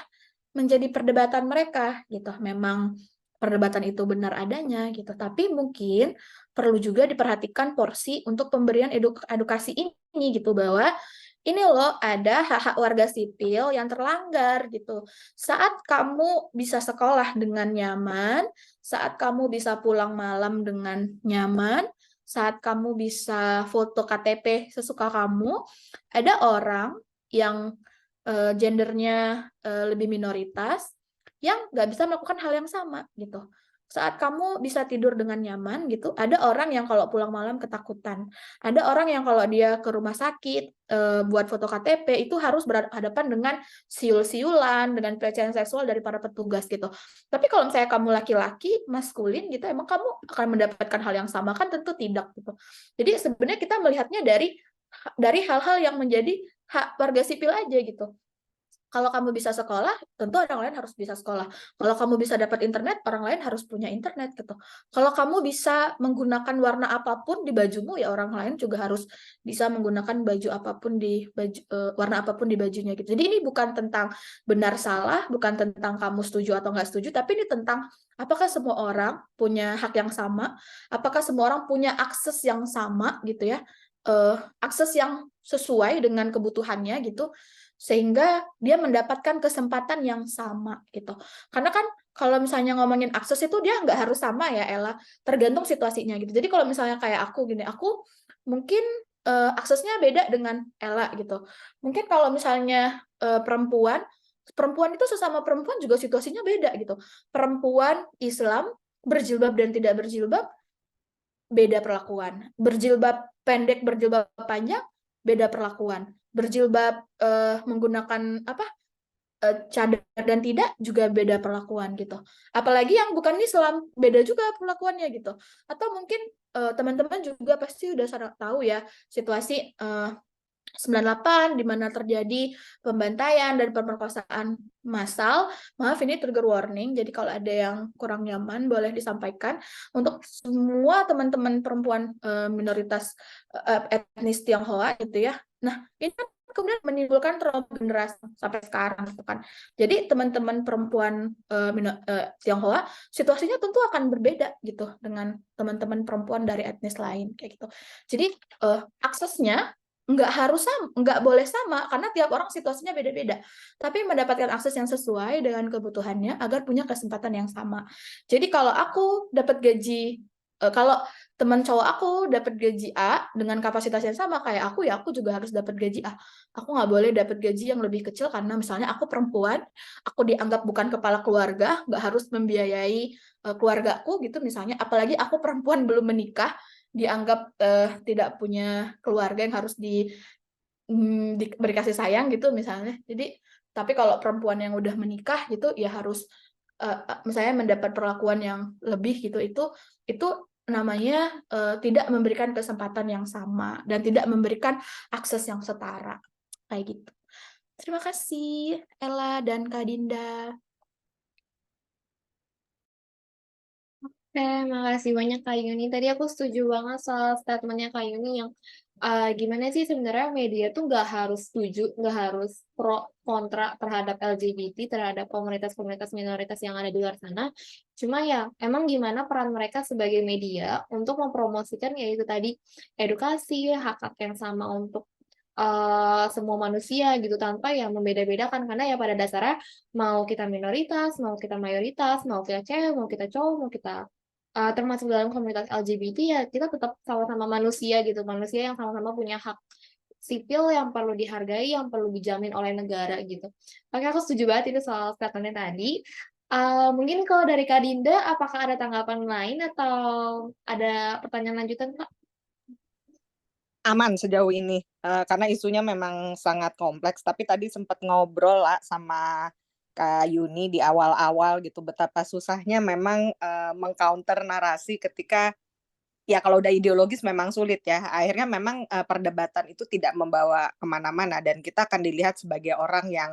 menjadi perdebatan mereka gitu. Memang perdebatan itu benar adanya gitu. Tapi mungkin perlu juga diperhatikan porsi untuk pemberian edukasi ini gitu, bahwa ini loh ada hak-hak warga sipil yang terlanggar gitu. Saat kamu bisa sekolah dengan nyaman, saat kamu bisa pulang malam dengan nyaman, saat kamu bisa foto KTP sesuka kamu, ada orang yang gendernya lebih minoritas yang nggak bisa melakukan hal yang sama gitu. Saat kamu bisa tidur dengan nyaman gitu, ada orang yang kalau pulang malam ketakutan, ada orang yang kalau dia ke rumah sakit buat foto KTP itu harus berhadapan dengan siul-siulan, dengan pelecehan seksual dari para petugas gitu. Tapi kalau misalnya kamu laki-laki, maskulin gitu, emang kamu akan mendapatkan hal yang sama kan? Tentu tidak gitu. Jadi sebenarnya kita melihatnya dari hal-hal yang menjadi hak warga sipil aja gitu. Kalau kamu bisa sekolah, tentu orang lain harus bisa sekolah. Kalau kamu bisa dapat internet, orang lain harus punya internet gitu. Kalau kamu bisa menggunakan warna apapun di bajumu, ya orang lain juga harus bisa menggunakan baju apapun di warna apapun di bajunya gitu. Jadi ini bukan tentang benar salah, bukan tentang kamu setuju atau nggak setuju, tapi ini tentang apakah semua orang punya hak yang sama, apakah semua orang punya akses yang sama gitu ya, akses yang sesuai dengan kebutuhannya gitu, sehingga dia mendapatkan kesempatan yang sama gitu. Karena kan kalau misalnya ngomongin akses itu dia nggak harus sama ya Ella, tergantung situasinya gitu. Jadi kalau misalnya kayak aku gini, aku mungkin aksesnya beda dengan Ella gitu. Mungkin kalau misalnya perempuan itu sesama perempuan juga situasinya beda gitu. Perempuan Islam berjilbab dan tidak berjilbab beda perlakuan. Berjilbab pendek, berjilbab panjang, beda perlakuan. Berjilbab menggunakan cadar dan tidak juga beda perlakuan gitu. Apalagi yang bukan Islam, beda juga perlakuannya gitu. Atau mungkin teman-teman juga pasti udah tahu ya situasi 98 di mana terjadi pembantaian dan pemerkosaan massal. Maaf, ini trigger warning, jadi kalau ada yang kurang nyaman boleh disampaikan untuk semua teman-teman perempuan minoritas etnis Tionghoa gitu ya. Nah, ini kan kemudian menimbulkan trauma generasi sampai sekarang gitu kan. Jadi teman-teman perempuan Tionghoa situasinya tentu akan berbeda gitu dengan teman-teman perempuan dari etnis lain kayak gitu. Jadi aksesnya nggak boleh sama karena tiap orang situasinya beda-beda, tapi mendapatkan akses yang sesuai dengan kebutuhannya agar punya kesempatan yang sama. Jadi kalau aku dapat gaji, kalau teman cowok aku dapat gaji A dengan kapasitas yang sama kayak aku, ya aku juga harus dapat gaji A. Aku nggak boleh dapat gaji yang lebih kecil karena misalnya aku perempuan, aku dianggap bukan kepala keluarga, nggak harus membiayai keluargaku gitu misalnya, apalagi aku perempuan belum menikah, dianggap tidak punya keluarga yang harus diberi kasih sayang gitu misalnya. Jadi tapi kalau perempuan yang udah menikah gitu ya harus misalnya mendapat perlakuan yang lebih gitu, itu namanya tidak memberikan kesempatan yang sama dan tidak memberikan akses yang setara kayak gitu. Terima kasih Ella dan Kak Dinda. Makasih banyak Kak Yuni. Tadi aku setuju banget soal statementnya Kak Yuni yang gimana sih sebenarnya media tuh nggak harus setuju, nggak harus pro kontra terhadap LGBT, terhadap komunitas-komunitas minoritas yang ada di luar sana. Cuma ya emang gimana peran mereka sebagai media untuk mempromosikan yaitu tadi edukasi, hak-hak yang sama untuk semua manusia gitu tanpa yang membeda-bedakan, karena ya pada dasarnya mau kita minoritas, mau kita mayoritas, mau kita cewek, mau kita cowok, mau kita termasuk dalam komunitas LGBT, ya kita tetap sama-sama manusia gitu, manusia yang sama-sama punya hak sipil yang perlu dihargai, yang perlu dijamin oleh negara gitu. Oke, aku setuju banget itu soal statementnya tadi. Mungkin kalau dari Kak Dinda, apakah ada tanggapan lain atau ada pertanyaan lanjutan, Kak? Aman sejauh ini, karena isunya memang sangat kompleks, tapi tadi sempat ngobrol lah sama Kak Yuni di awal-awal gitu, betapa susahnya memang, meng-counter narasi ketika ya kalau udah ideologis memang sulit ya. Akhirnya memang, perdebatan itu tidak membawa kemana-mana dan kita akan dilihat sebagai orang yang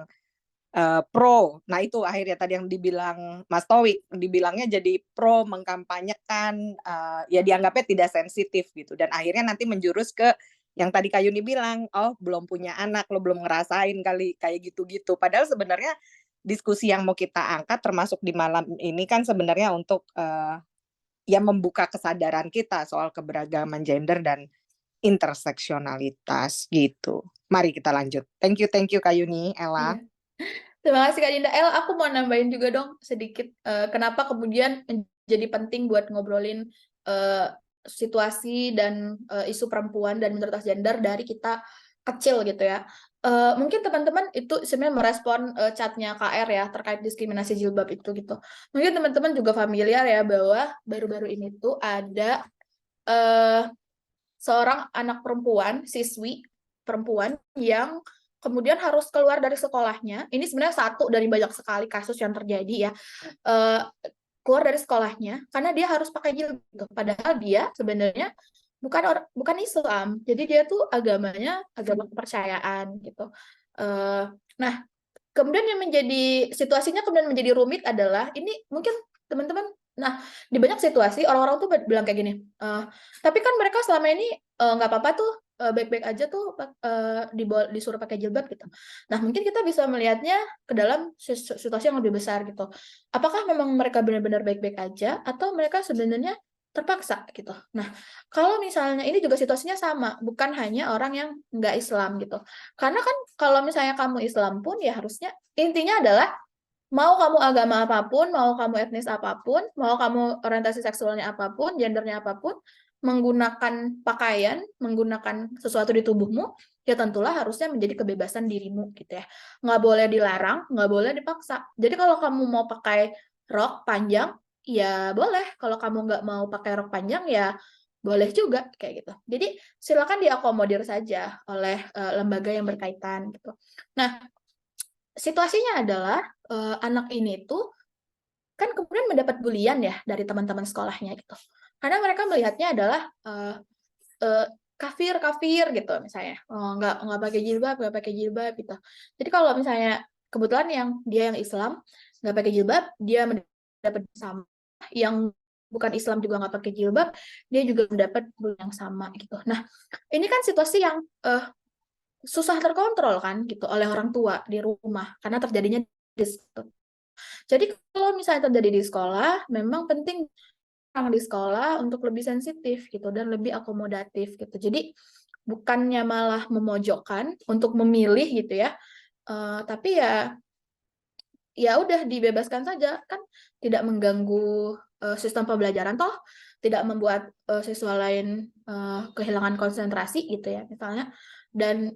pro. Nah itu akhirnya tadi yang dibilang Mas Towi, dibilangnya jadi pro mengkampanyekan, ya dianggapnya tidak sensitif gitu dan akhirnya nanti menjurus ke yang tadi Kak Yuni bilang, "Oh belum punya anak, lo belum ngerasain kali," kayak gitu-gitu. Padahal sebenarnya diskusi yang mau kita angkat termasuk di malam ini kan sebenarnya untuk, ya membuka kesadaran kita soal keberagaman gender dan interseksionalitas gitu. Mari kita lanjut. Thank you Kak Yuni, Ella. Iya. Terima kasih Kak Dinda. El, aku mau nambahin juga dong sedikit kenapa kemudian menjadi penting buat ngobrolin situasi dan isu perempuan dan minoritas gender dari kita kecil gitu ya. Mungkin teman-teman itu sebenarnya merespon chatnya KR ya terkait diskriminasi jilbab itu gitu. Mungkin teman-teman juga familiar ya bahwa baru-baru ini tuh ada seorang anak perempuan, siswi perempuan yang kemudian harus keluar dari sekolahnya. Ini sebenarnya satu dari banyak sekali kasus yang terjadi ya. Keluar dari sekolahnya karena dia harus pakai jilbab. Padahal dia sebenarnya bukan Islam. Jadi dia tuh agamanya agama kepercayaan gitu. Nah, kemudian yang menjadi situasinya kemudian menjadi rumit adalah ini mungkin teman-teman. Nah, di banyak situasi orang-orang tuh bilang kayak gini. Tapi kan mereka selama ini nggak apa-apa tuh, baik-baik aja tuh disuruh pakai jilbab gitu. Nah, mungkin kita bisa melihatnya ke dalam situasi yang lebih besar gitu. Apakah memang mereka benar-benar baik-baik aja atau mereka sebenarnya terpaksa gitu. Nah, kalau misalnya ini juga situasinya sama, bukan hanya orang yang nggak Islam gitu. Karena kan kalau misalnya kamu Islam pun ya harusnya intinya adalah mau kamu agama apapun, mau kamu etnis apapun, mau kamu orientasi seksualnya apapun, gendernya apapun, menggunakan pakaian, menggunakan sesuatu di tubuhmu, ya tentulah harusnya menjadi kebebasan dirimu gitu ya. Nggak boleh dilarang, nggak boleh dipaksa. Jadi kalau kamu mau pakai rok panjang, ya boleh. Kalau kamu nggak mau pakai rok panjang, ya boleh juga kayak gitu. Jadi silakan diakomodir saja oleh lembaga yang berkaitan gitu. Nah, situasinya adalah anak ini tuh kan kemudian mendapat bulian ya dari teman-teman sekolahnya gitu. Karena mereka melihatnya adalah kafir gitu misalnya. Oh, nggak pakai jilbab gitu. Jadi kalau misalnya kebetulan dia yang Islam nggak pakai jilbab, dia mendapat sama yang bukan Islam juga nggak pakai jilbab, dia juga mendapat bulian yang sama gitu. Nah, ini kan situasi yang susah terkontrol kan gitu oleh orang tua di rumah karena terjadinya di situ. Jadi kalau misalnya terjadi di sekolah, memang penting orang di sekolah untuk lebih sensitif gitu dan lebih akomodatif gitu. Jadi bukannya malah memojokkan untuk memilih gitu ya, tapi ya udah dibebaskan saja kan tidak mengganggu sistem pembelajaran toh tidak membuat siswa lain kehilangan konsentrasi gitu ya misalnya dan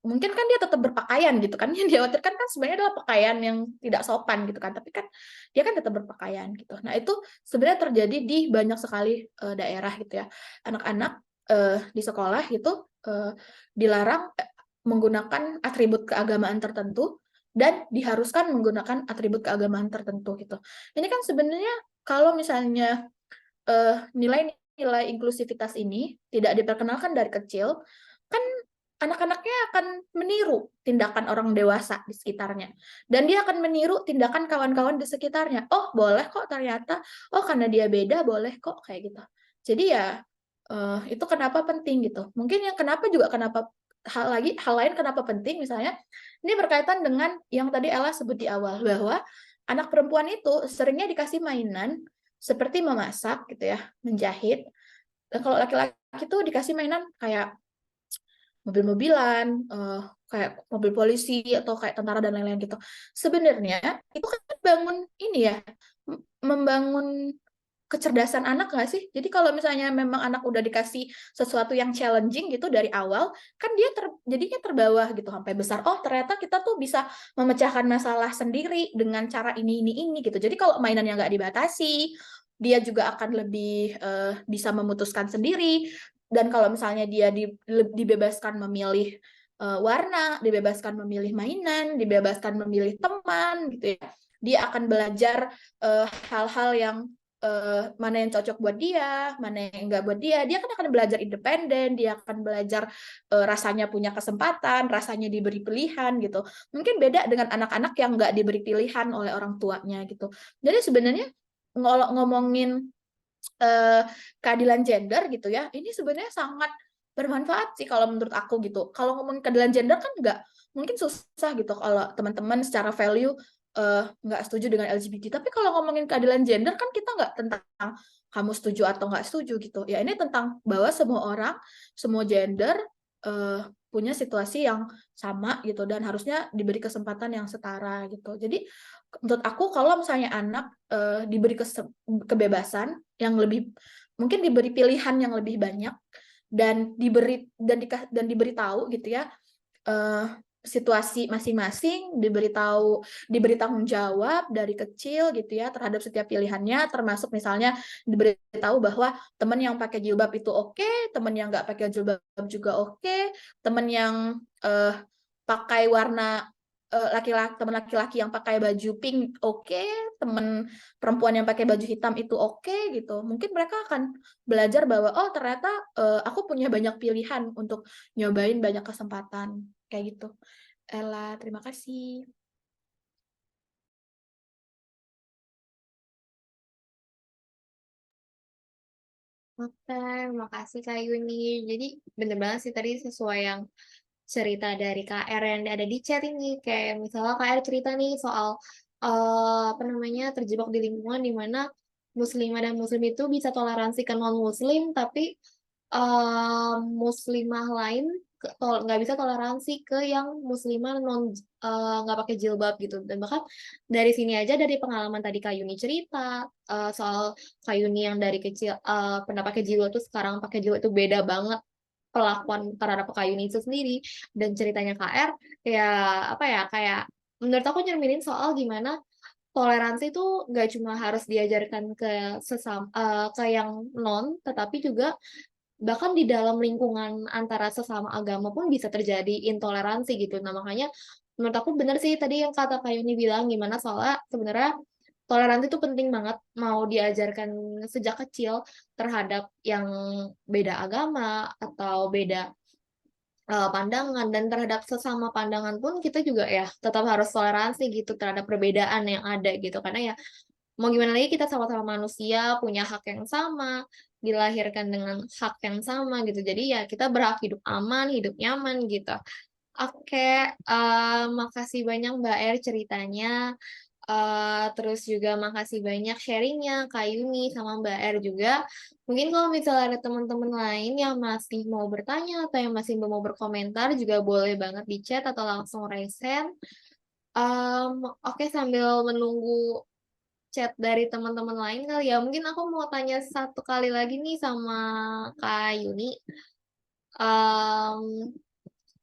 mungkin kan dia tetap berpakaian gitu kan yang dikhawatirkan kan sebenarnya adalah pakaian yang tidak sopan gitu kan tapi kan dia kan tetap berpakaian gitu. Nah itu sebenarnya terjadi di banyak sekali daerah gitu ya anak-anak di sekolah itu dilarang menggunakan atribut keagamaan tertentu dan diharuskan menggunakan atribut keagamaan tertentu gitu. Ini kan sebenarnya kalau misalnya nilai-nilai inklusivitas ini tidak diperkenalkan dari kecil kan anak-anaknya akan meniru tindakan orang dewasa di sekitarnya. Dan dia akan meniru tindakan kawan-kawan di sekitarnya. Oh, boleh kok ternyata. Oh, karena dia beda, boleh kok. Kayak gitu. Jadi ya, itu kenapa penting gitu. Mungkin yang kenapa hal lain kenapa penting, misalnya, ini berkaitan dengan yang tadi Ella sebut di awal, bahwa anak perempuan itu seringnya dikasih mainan seperti memasak gitu ya, menjahit. Dan kalau laki-laki itu dikasih mainan kayak mobil-mobilan, kayak mobil polisi atau kayak tentara dan lain-lain gitu. Sebenarnya itu kan bangun ini ya, membangun kecerdasan anak nggak sih? Jadi kalau misalnya memang anak udah dikasih sesuatu yang challenging gitu dari awal, kan dia jadinya terbawa gitu sampai besar. Oh, ternyata kita tuh bisa memecahkan masalah sendiri dengan cara ini gitu. Jadi kalau mainannya nggak dibatasi, dia juga akan lebih bisa memutuskan sendiri. Dan kalau misalnya dia dibebaskan memilih warna, dibebaskan memilih mainan, dibebaskan memilih teman gitu ya, dia akan belajar hal-hal yang mana yang cocok buat dia, mana yang enggak buat dia. Dia kan akan belajar independen, dia akan belajar rasanya punya kesempatan, rasanya diberi pilihan gitu. Mungkin beda dengan anak-anak yang enggak diberi pilihan oleh orang tuanya gitu. Jadi sebenarnya ngomongin keadilan gender gitu ya, ini sebenarnya sangat bermanfaat sih kalau menurut aku gitu. Kalau ngomongin keadilan gender kan enggak mungkin susah gitu kalau teman-teman secara value nggak setuju dengan LGBT. Tapi kalau ngomongin keadilan gender kan kita nggak tentang kamu setuju atau nggak setuju gitu. Ya ini tentang bahwa semua orang, semua gender punya situasi yang sama gitu dan harusnya diberi kesempatan yang setara gitu. Jadi menurut aku kalau misalnya anak diberi kebebasan yang lebih, mungkin diberi pilihan yang lebih banyak dan diberi tahu gitu ya situasi masing-masing, diberi tanggung jawab dari kecil gitu ya terhadap setiap pilihannya, termasuk misalnya diberi tahu bahwa teman yang pakai jilbab itu oke, teman yang nggak pakai jilbab juga oke, teman yang pakai warna teman laki-laki yang pakai baju pink oke, teman perempuan yang pakai baju hitam itu oke gitu. Mungkin mereka akan belajar bahwa oh ternyata aku punya banyak pilihan untuk nyobain banyak kesempatan kayak gitu. Ella, terima kasih. Oke, makasih Kak Yuni. Jadi bener banget sih tadi sesuai yang cerita dari KR yang ada di chat ini. Kayak misalnya KR cerita nih soal apa namanya terjebak di lingkungan di mana muslimah dan muslim itu bisa toleransi ke non-muslim, tapi muslimah lain nggak bisa toleransi ke yang muslimah nggak pakai jilbab gitu. Dan bahkan dari sini aja dari pengalaman tadi Kak Yuni cerita soal Kak Yuni yang dari kecil pernah pakai jilbab tuh sekarang pakai jilbab itu beda banget perlakuan terhadap Kak Yuni itu sendiri. Dan ceritanya KR ya apa ya kayak menurut aku nyerminin soal gimana toleransi itu nggak cuma harus diajarkan ke ke yang non, tetapi juga bahkan di dalam lingkungan antara sesama agama pun bisa terjadi intoleransi gitu. Nah, makanya menurut aku bener sih tadi yang kata Kak Yuni bilang gimana soalnya sebenarnya toleransi itu penting banget mau diajarkan sejak kecil terhadap yang beda agama atau beda pandangan, dan terhadap sesama pandangan pun kita juga ya tetap harus toleransi gitu terhadap perbedaan yang ada gitu, karena ya mau gimana lagi kita sama-sama manusia punya hak yang sama, dilahirkan dengan hak yang sama gitu, jadi ya kita berhak hidup aman, hidup nyaman gitu. Oke, makasih banyak Mbak Er ceritanya. Terus juga makasih banyak sharingnya Kak Yuni sama Mbak Er juga. Mungkin kalau misalnya ada teman-teman lain yang masih mau bertanya atau yang masih mau berkomentar juga boleh banget di chat atau langsung raise hand. Oke, sambil menunggu chat dari teman-teman lain kali ya. Mungkin aku mau tanya satu kali lagi nih sama Kak Yuni.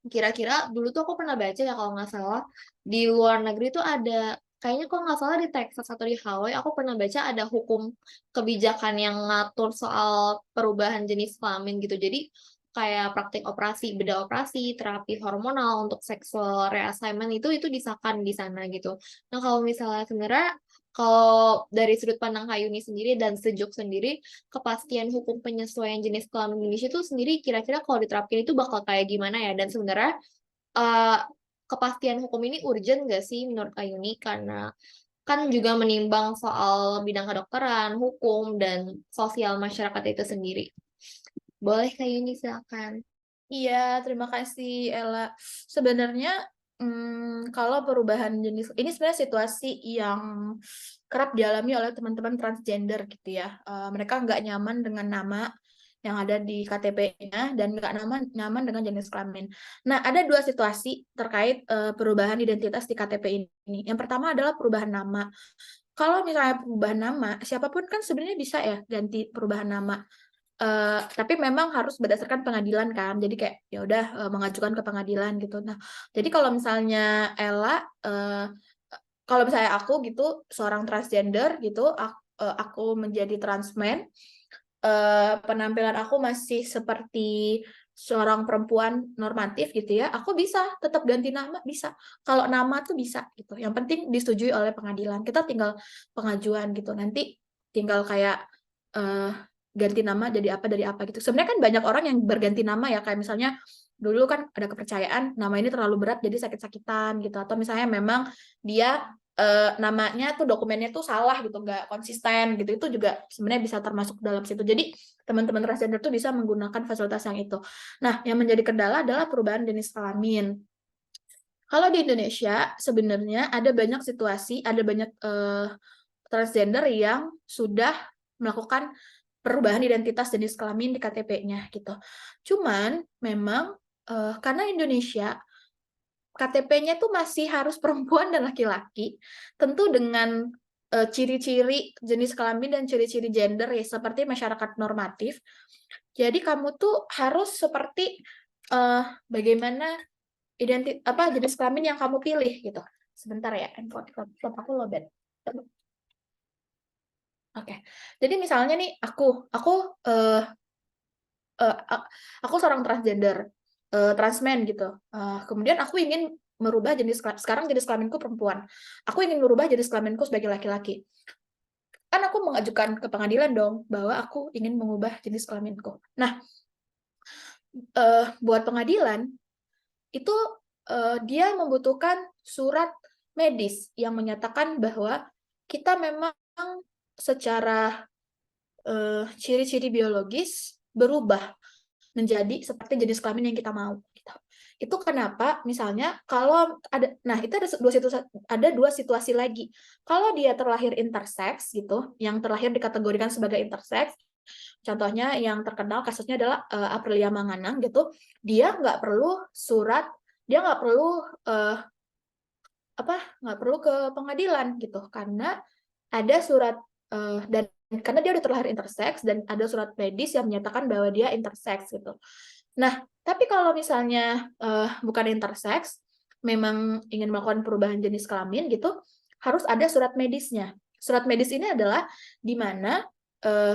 Kira-kira dulu tuh aku pernah baca ya kalau nggak salah di luar negeri tuh ada kayaknya kalau nggak salah di Texas atau di Hawaii aku pernah baca ada hukum kebijakan yang ngatur soal perubahan jenis kelamin gitu. Jadi kayak praktik operasi bedah operasi, terapi hormonal untuk sexual reassignment itu disahkan di sana gitu. Nah kalau misalnya sebenarnya kalau dari sudut pandang Hayuni sendiri dan Sejuk sendiri, kepastian hukum penyesuaian jenis kelamin Indonesia itu sendiri kira-kira kalau diterapkan itu bakal kayak gimana ya? Dan sebenarnya uh, kepastian hukum ini urgent nggak sih menurut Hayuni? Karena kan juga menimbang soal bidang kedokteran, hukum, dan sosial masyarakat itu sendiri. Boleh Hayuni silakan. Iya, terima kasih Ella. Sebenarnya kalau perubahan jenis ini sebenarnya situasi yang kerap dialami oleh teman-teman transgender gitu ya. Mereka nggak nyaman dengan nama yang ada di KTP-nya dan nggak nyaman dengan jenis kelamin. Nah, ada 2 situasi terkait perubahan identitas di KTP ini. Yang pertama adalah perubahan nama. Kalau misalnya perubahan nama, siapapun kan sebenarnya bisa ya ganti perubahan nama. Tapi memang harus berdasarkan pengadilan kan. Jadi kayak ya udah mengajukan ke pengadilan gitu. Nah, jadi kalau misalnya Ella kalau misalnya aku gitu seorang transgender gitu, aku menjadi transman, penampilan aku masih seperti seorang perempuan normatif gitu ya, aku bisa tetap ganti nama, bisa. Kalau nama tuh bisa gitu. Yang penting disetujui oleh pengadilan. Kita tinggal pengajuan gitu. Nanti tinggal kayak ganti nama jadi apa dari apa gitu. Sebenarnya kan banyak orang yang berganti nama ya, kayak misalnya dulu kan ada kepercayaan nama ini terlalu berat jadi sakit-sakitan gitu, atau misalnya memang dia namanya tuh dokumennya tuh salah gitu, nggak konsisten gitu, itu juga sebenarnya bisa termasuk dalam situ. Jadi teman-teman transgender tuh bisa menggunakan fasilitas yang itu. Nah, yang menjadi kendala adalah perubahan jenis kelamin. Kalau di Indonesia sebenarnya ada banyak situasi, ada banyak transgender yang sudah melakukan perubahan identitas jenis kelamin di KTP-nya gitu. Cuman memang karena Indonesia KTP-nya tuh masih harus perempuan dan laki-laki, tentu dengan ciri-ciri jenis kelamin dan ciri-ciri gender ya seperti masyarakat normatif. Jadi kamu tuh harus seperti bagaimana jenis kelamin yang kamu pilih gitu. Sebentar ya, laptop aku lowbat. Oke. Jadi misalnya nih aku seorang transgender, transman gitu. Kemudian aku ingin merubah sekarang jenis kelaminku perempuan. Aku ingin merubah jenis kelaminku sebagai laki-laki. Kan aku mengajukan ke pengadilan dong bahwa aku ingin mengubah jenis kelaminku. Nah, buat pengadilan itu dia membutuhkan surat medis yang menyatakan bahwa kita memang secara ciri-ciri biologis berubah menjadi seperti jenis kelamin yang kita mau gitu. Itu kenapa misalnya kalau itu ada dua situasi lagi. Kalau dia terlahir intersex gitu, yang terlahir dikategorikan sebagai intersex, contohnya yang terkenal kasusnya adalah Aprilia Manganang gitu, dia nggak perlu nggak perlu ke pengadilan gitu, karena ada surat dan karena dia udah terlahir intersex dan ada surat medis yang menyatakan bahwa dia intersex gitu. Nah, tapi kalau misalnya bukan intersex, memang ingin melakukan perubahan jenis kelamin gitu, harus ada surat medisnya. Surat medis ini adalah di mana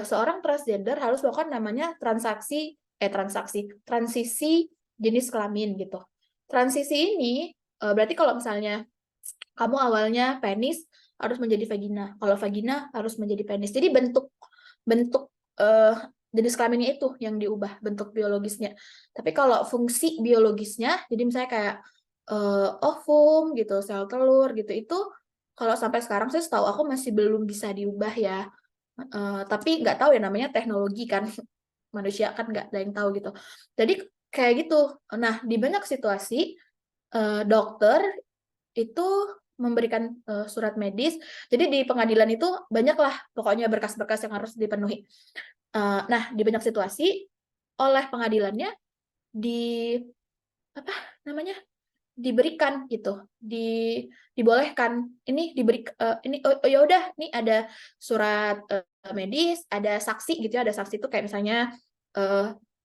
seorang transgender harus melakukan namanya transisi jenis kelamin gitu. Transisi ini berarti kalau misalnya kamu awalnya penis harus menjadi vagina, kalau vagina harus menjadi penis. Jadi bentuk jenis kelaminnya itu yang diubah, bentuk biologisnya. Tapi kalau fungsi biologisnya, jadi misalnya kayak ovum gitu, sel telur gitu, itu kalau sampai sekarang sih setahu aku masih belum bisa diubah ya. Tapi nggak tahu ya, namanya teknologi kan, manusia kan nggak ada yang tahu gitu. Jadi kayak gitu. Nah, di banyak situasi dokter itu memberikan surat medis. Jadi di pengadilan itu banyaklah pokoknya berkas-berkas yang harus dipenuhi. Nah, di banyak situasi oleh pengadilannya diberikan gitu, dibolehkan ini ya udah nih ada surat medis, ada saksi gitu ya, ada saksi itu kayak misalnya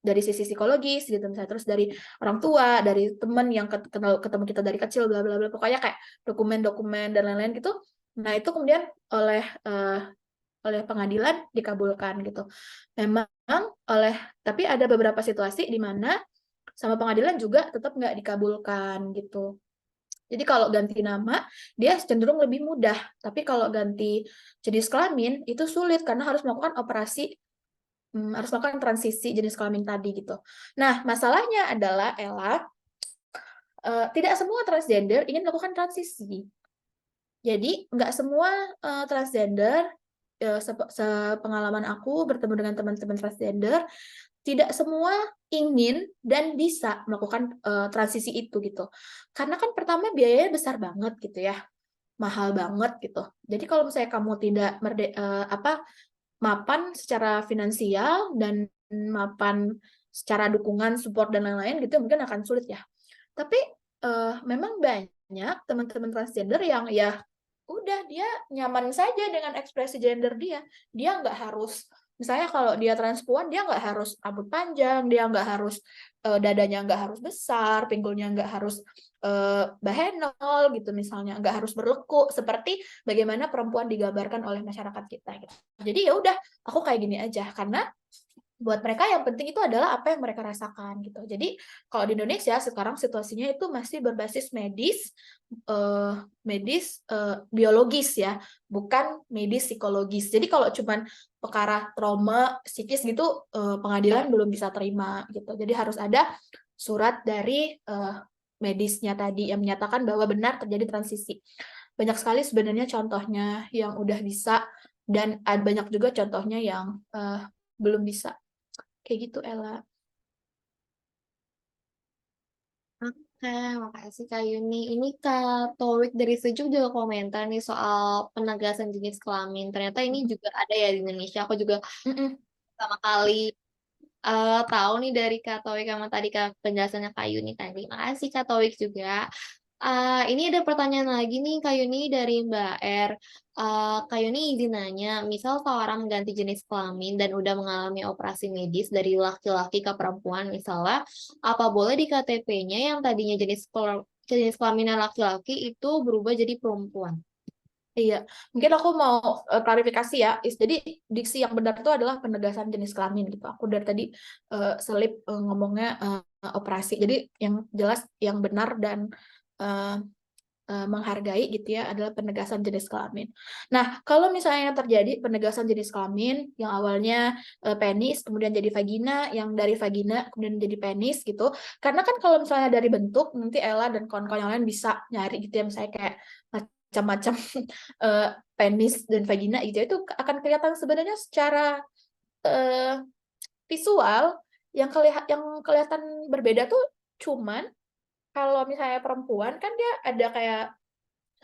dari sisi psikologis gitu misalnya, terus dari orang tua, dari teman yang ketemu kita dari kecil, bla bla bla, pokoknya kayak dokumen-dokumen dan lain-lain gitu. Nah, itu kemudian oleh pengadilan dikabulkan gitu. Memang tapi ada beberapa situasi di mana sama pengadilan juga tetap nggak dikabulkan gitu. Jadi kalau ganti nama dia cenderung lebih mudah, tapi kalau ganti jenis kelamin itu sulit karena harus melakukan harus melakukan transisi jenis kelamin tadi gitu. Nah, masalahnya adalah Ella, tidak semua transgender ingin melakukan transisi. Jadi nggak semua transgender, sepengalaman aku bertemu dengan teman-teman transgender, tidak semua ingin dan bisa melakukan transisi itu gitu. Karena kan pertama biayanya besar banget gitu ya, mahal banget gitu. Jadi kalau misalnya kamu tidak mapan secara finansial dan mapan secara dukungan, support dan lain-lain gitu mungkin akan sulit ya. Tapi memang banyak teman-teman transgender yang ya udah dia nyaman saja dengan ekspresi gender dia. Dia nggak harus, misalnya kalau dia transpuan, dia nggak harus rambut panjang, dia nggak harus dadanya nggak harus besar, pinggulnya nggak harus bahenol gitu misalnya, nggak harus berlekuk seperti bagaimana perempuan digambarkan oleh masyarakat kita gitu. Jadi ya udah, aku kayak gini aja karena buat mereka yang penting itu adalah apa yang mereka rasakan gitu. Jadi kalau di Indonesia sekarang situasinya itu masih berbasis medis biologis ya, bukan medis psikologis. Jadi kalau cuman perkara trauma psikis gitu pengadilan belum bisa terima gitu. Jadi harus ada surat dari medisnya tadi yang menyatakan bahwa benar terjadi transisi. Banyak sekali sebenarnya contohnya yang udah bisa dan banyak juga contohnya yang belum bisa. Kayak gitu, Ella. Oke, makasih Kak Yuni. Ini Kak Towik dari Sejuk juga komentar nih soal penegasan jenis kelamin. Ternyata ini juga ada ya di Indonesia. Aku juga Mm-mm. pertama kali tahu nih dari Kak Towik sama tadi Kak penjelasannya Kak Yuni tadi. Makasih Kak Towik juga. Ini ada pertanyaan lagi nih Kak Yuni dari Mbak R. Kak Yuni izin nanya, misal seorang mengganti jenis kelamin dan udah mengalami operasi medis dari laki-laki ke perempuan misalnya, apa boleh di KTP-nya yang tadinya jenis kelaminnya laki-laki itu berubah jadi perempuan? Iya, mungkin aku mau klarifikasi ya. Jadi diksi yang benar itu adalah penegasan jenis kelamin gitu. Aku dari tadi selip ngomongnya operasi. Jadi yang jelas yang benar dan eh, menghargai gitu ya adalah penegasan jenis kelamin. Nah, kalau misalnya terjadi penegasan jenis kelamin yang awalnya penis kemudian jadi vagina, yang dari vagina kemudian jadi penis gitu. Karena kan kalau misalnya dari bentuk nanti Ella dan kawan-kawan yang lain bisa nyari gitu ya misalnya kayak macam-macam penis dan vagina gitu ya, itu akan kelihatan sebenarnya secara eh, visual yang kelihatan berbeda tuh cuman kalau misalnya perempuan kan dia ada kayak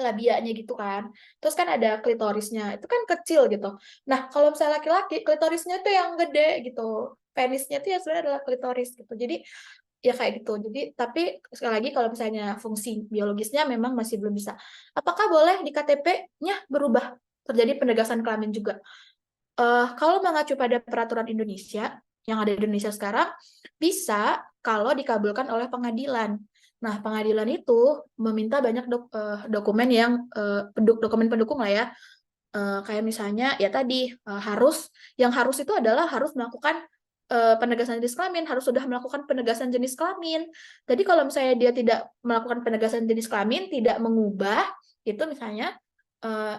labianya gitu kan. Terus kan ada klitorisnya, itu kan kecil gitu. Nah, kalau misalnya laki-laki, klitorisnya tuh yang gede gitu. Penisnya tuh ya sebenarnya adalah klitoris gitu. Jadi ya kayak gitu. Jadi tapi sekali lagi kalau misalnya fungsi biologisnya memang masih belum bisa. Apakah boleh di KTP-nya berubah terjadi penegasan kelamin juga? Kalau mengacu pada peraturan Indonesia yang ada di Indonesia sekarang, bisa kalau dikabulkan oleh pengadilan. Nah, pengadilan itu meminta banyak dokumen yang dokumen pendukung lah ya. Kayak misalnya ya tadi yang harus itu adalah harus melakukan penegasan jenis kelamin, harus sudah melakukan penegasan jenis kelamin. Jadi kalau misalnya dia tidak melakukan penegasan jenis kelamin, tidak mengubah, itu misalnya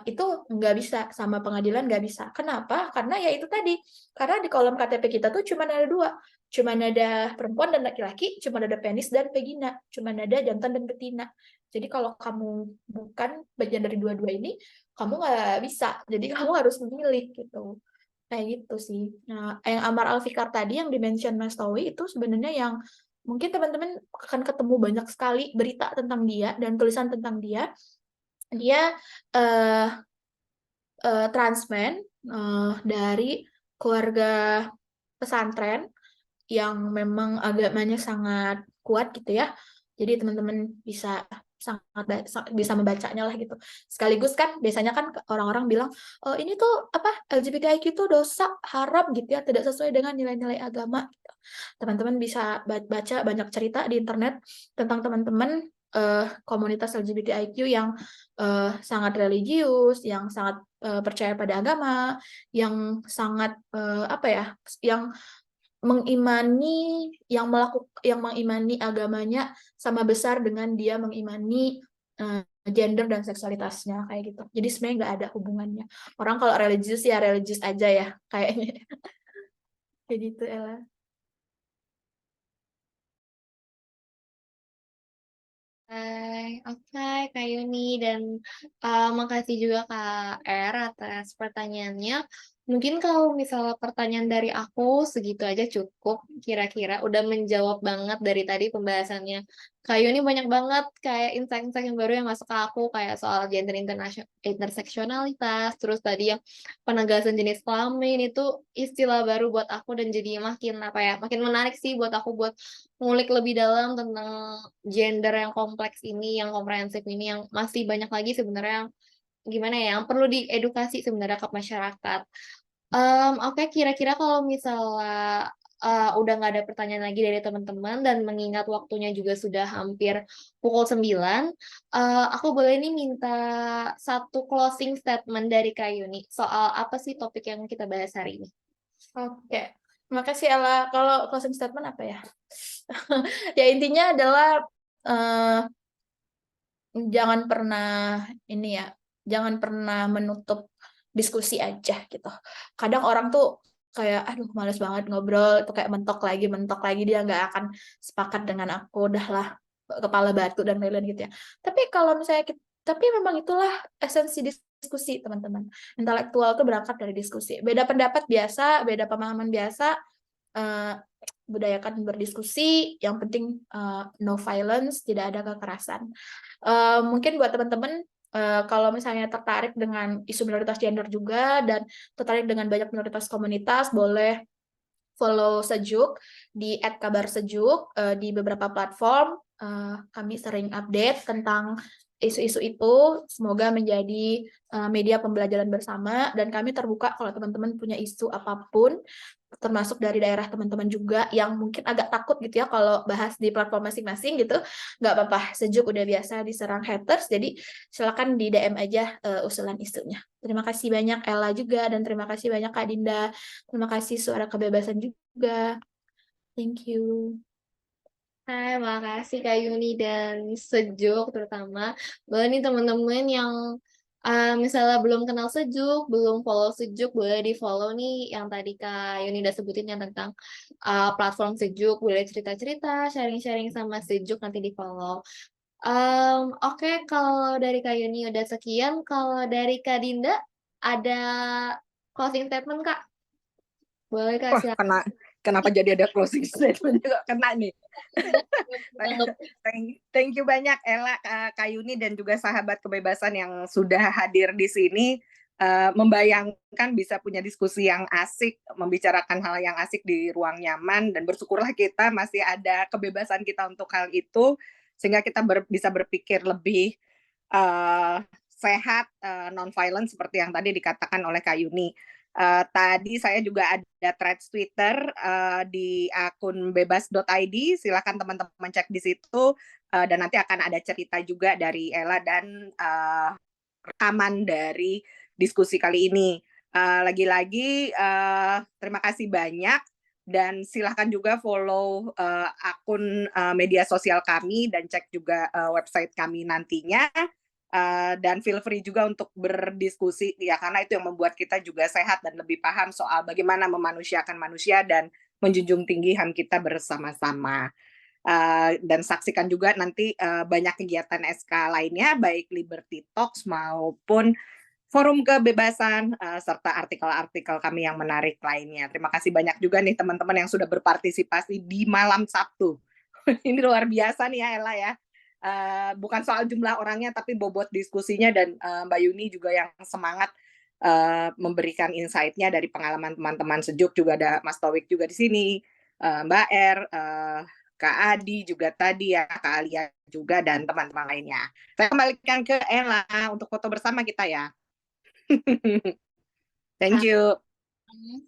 itu nggak bisa sama pengadilan nggak bisa. Kenapa? Karena ya itu tadi. Karena di kolom KTP kita tuh cuma ada dua. Cuma ada perempuan dan laki-laki, cuma ada penis dan vagina, cuma ada jantan dan betina. Jadi kalau kamu bukan bagian dari dua-dua ini, kamu nggak bisa. Jadi kamu harus memilih gitu. Kayak gitu sih. Nah, yang Amar Alfikar tadi yang dimention Mas Towi itu sebenarnya yang mungkin teman-teman akan ketemu banyak sekali berita tentang dia dan tulisan tentang dia. Dia eh, transmen dari keluarga pesantren yang memang agamanya sangat kuat gitu ya. Jadi teman-teman bisa bisa membacanya lah gitu. Sekaligus kan biasanya kan orang-orang bilang ini tuh apa LGBTIQ itu dosa haram gitu ya, tidak sesuai dengan nilai-nilai agama gitu. Teman-teman bisa baca banyak cerita di internet tentang teman-teman komunitas LGBTIQ yang sangat religius, yang sangat percaya pada agama, yang sangat apa ya, yang mengimani agamanya sama besar dengan dia mengimani gender dan seksualitasnya kayak gitu. Jadi sebenarnya nggak ada hubungannya. Orang kalau religius ya religius aja ya kayaknya. Kayak gitu Ella. Oke, Kak Yuni dan makasih juga Kak R atas pertanyaannya. Mungkin kalau misalnya pertanyaan dari aku segitu aja cukup, kira-kira udah menjawab banget dari tadi pembahasannya. Kayu ini banyak banget kayak insight-insight yang baru yang masuk ke aku, kayak soal gender interseksionalitas, terus tadi yang penegasan jenis kelamin itu istilah baru buat aku dan jadi makin apa ya, makin menarik sih buat aku buat ngulik lebih dalam tentang gender yang kompleks ini, yang komprehensif ini, yang masih banyak lagi sebenarnya gimana ya, yang perlu diedukasi sebenarnya ke masyarakat. Oke, kira-kira kalau misalnya udah nggak ada pertanyaan lagi dari teman-teman dan mengingat waktunya juga sudah hampir pukul 9, aku boleh nih minta satu closing statement dari Kak Yuni soal apa sih topik yang kita bahas hari ini. Oke, terima kasih Ella. Kalau closing statement apa ya? Ya intinya adalah eh, jangan pernah ini ya, jangan pernah menutup diskusi aja gitu. Kadang orang tuh kayak, aduh males banget ngobrol, itu kayak mentok lagi dia nggak akan sepakat dengan aku, udahlah kepala batu dan lain-lain gitu ya. Tapi kalau misalnya tapi memang itulah esensi diskusi teman-teman. Intelektual tuh berangkat dari diskusi. Beda pendapat biasa, beda pemahaman biasa, eh, budayakan berdiskusi, yang penting no violence, tidak ada kekerasan. Mungkin buat teman-teman kalau misalnya tertarik dengan isu minoritas gender juga dan tertarik dengan banyak minoritas komunitas, boleh follow Sejuk di @kabarsejuk di beberapa platform. Kami sering update tentang isu-isu itu. Semoga menjadi media pembelajaran bersama dan kami terbuka kalau teman-teman punya isu apapun, termasuk dari daerah teman-teman juga yang mungkin agak takut gitu ya kalau bahas di platform masing-masing gitu, nggak apa-apa, Sejuk udah biasa diserang haters, jadi silakan di DM aja usulan isunya. Terima kasih banyak Ella juga dan terima kasih banyak Kak Dinda, terima kasih Suara Kebebasan juga, thank you. Hai, makasih Kak Yuni dan Sejuk terutama. Boleh nih teman-teman yang misalnya belum kenal Sejuk, belum follow Sejuk, boleh di-follow nih yang tadi Kak Yuni udah sebutin yang tentang platform Sejuk. Boleh cerita-cerita, sharing-sharing sama Sejuk, nanti di-follow. Oke, kalau dari Kak Yuni udah sekian. Kalau dari Kak Dinda, ada closing statement Kak? Boleh Kak, Wah, silakan. kenapa jadi ada closing statement juga kena nih. Thank you banyak Ella, Kak Yuni dan juga sahabat kebebasan yang sudah hadir di sini. Membayangkan bisa punya diskusi yang asik, membicarakan hal yang asik di ruang nyaman, dan bersyukurlah kita masih ada kebebasan kita untuk hal itu, sehingga kita bisa berpikir lebih sehat, non-violent seperti yang tadi dikatakan oleh Kak Yuni. Tadi saya juga ada threads Twitter di akun bebas.id, silakan teman-teman cek di situ, dan nanti akan ada cerita juga dari Ella dan rekaman dari diskusi kali ini. Lagi-lagi terima kasih banyak dan silahkan juga follow akun media sosial kami dan cek juga website kami nantinya. Dan feel free juga untuk berdiskusi ya, karena itu yang membuat kita juga sehat dan lebih paham soal bagaimana memanusiakan manusia dan menjunjung tinggi HAM kita bersama-sama. Dan saksikan juga nanti banyak kegiatan SK lainnya, baik Liberty Talks maupun forum kebebasan serta artikel-artikel kami yang menarik lainnya. Terima kasih banyak juga nih teman-teman yang sudah berpartisipasi di malam Sabtu. Ini luar biasa nih ya Ella ya. Bukan soal jumlah orangnya tapi bobot diskusinya, dan Mbak Yuni juga yang semangat memberikan insight-nya dari pengalaman teman-teman Sejuk, juga ada Mas Taufiq juga di sini, Mbak Kak Adi juga tadi ya, Kak Alia juga, dan teman-teman lainnya. Saya kembalikan ke Ella untuk foto bersama kita ya. Thank you.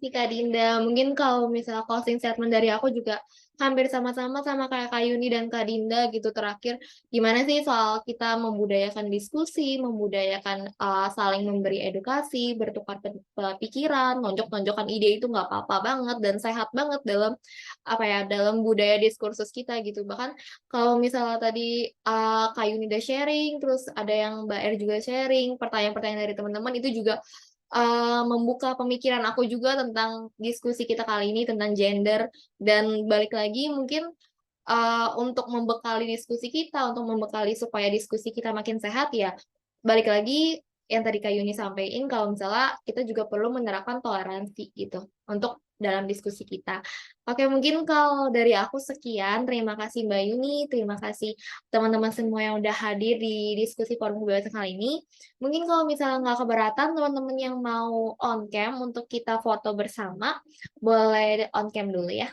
Si Kak Dinda, mungkin kalau misalnya closing statement dari aku juga hampir sama-sama sama kayak Kak Yuni dan Kak Dinda gitu terakhir. Gimana sih soal kita membudayakan diskusi, membudayakan saling memberi edukasi, bertukar pikiran, nonjok-nonjokan ide itu nggak apa-apa banget dan sehat banget dalam apa ya, dalam budaya diskursus kita gitu. Bahkan kalau misalnya tadi Kak Yuni udah sharing, terus ada yang Mbak Er juga sharing, pertanyaan-pertanyaan dari teman-teman itu juga membuka pemikiran aku juga tentang diskusi kita kali ini tentang gender, dan balik lagi mungkin untuk membekali diskusi kita, untuk membekali supaya diskusi kita makin sehat ya, balik lagi yang tadi Kak Yuni sampaikan kalau misalnya kita juga perlu menerapkan toleransi gitu untuk dalam diskusi kita. Oke, mungkin kalau dari aku sekian. Terima kasih Mbak Yuni, terima kasih teman-teman semua yang udah hadir di diskusi forum kebebasan kali ini. Mungkin kalau misalnya nggak keberatan, teman-teman yang mau on cam untuk kita foto bersama, boleh on cam dulu ya.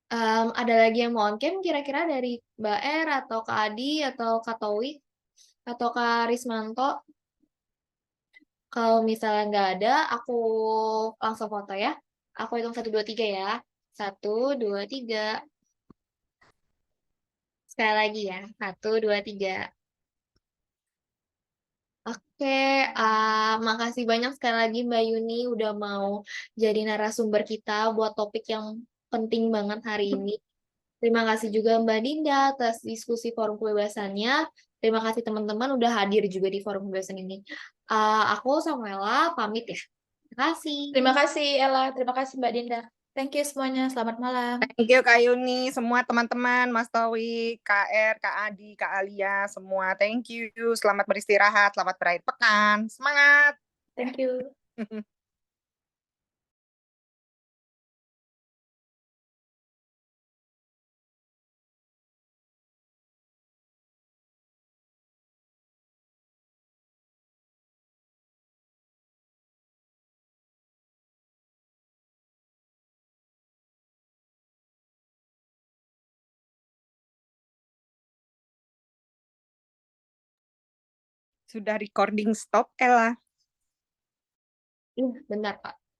Ada lagi yang mau on cam kira-kira dari Mbak Er atau Kak Adi atau Kak Towi atau Kak Rismanto? Kalau misalnya nggak ada, aku langsung foto ya. Aku hitung 1, 2, 3 ya. 1, 2, 3. Sekali lagi ya. 1, 2, 3. Oke, makasih banyak sekali lagi Mbak Yuni udah mau jadi narasumber kita buat topik yang penting banget hari ini. Terima kasih juga Mbak Dinda atas diskusi forum kebebasannya. Terima kasih teman-teman udah hadir juga di forum kebebasan ini. Aku Samuela pamit ya. Terima kasih. Terima kasih Ella, terima kasih Mbak Dinda. Thank you semuanya, selamat malam. Thank you Kak Yuni, semua teman-teman, Mas Towi, Kak Er, Kak Adi, Kak Alia, semua. Thank you. Selamat beristirahat, selamat berakhir pekan. Semangat. Thank you. Sudah recording stop, Ella. Iya, benar Pak.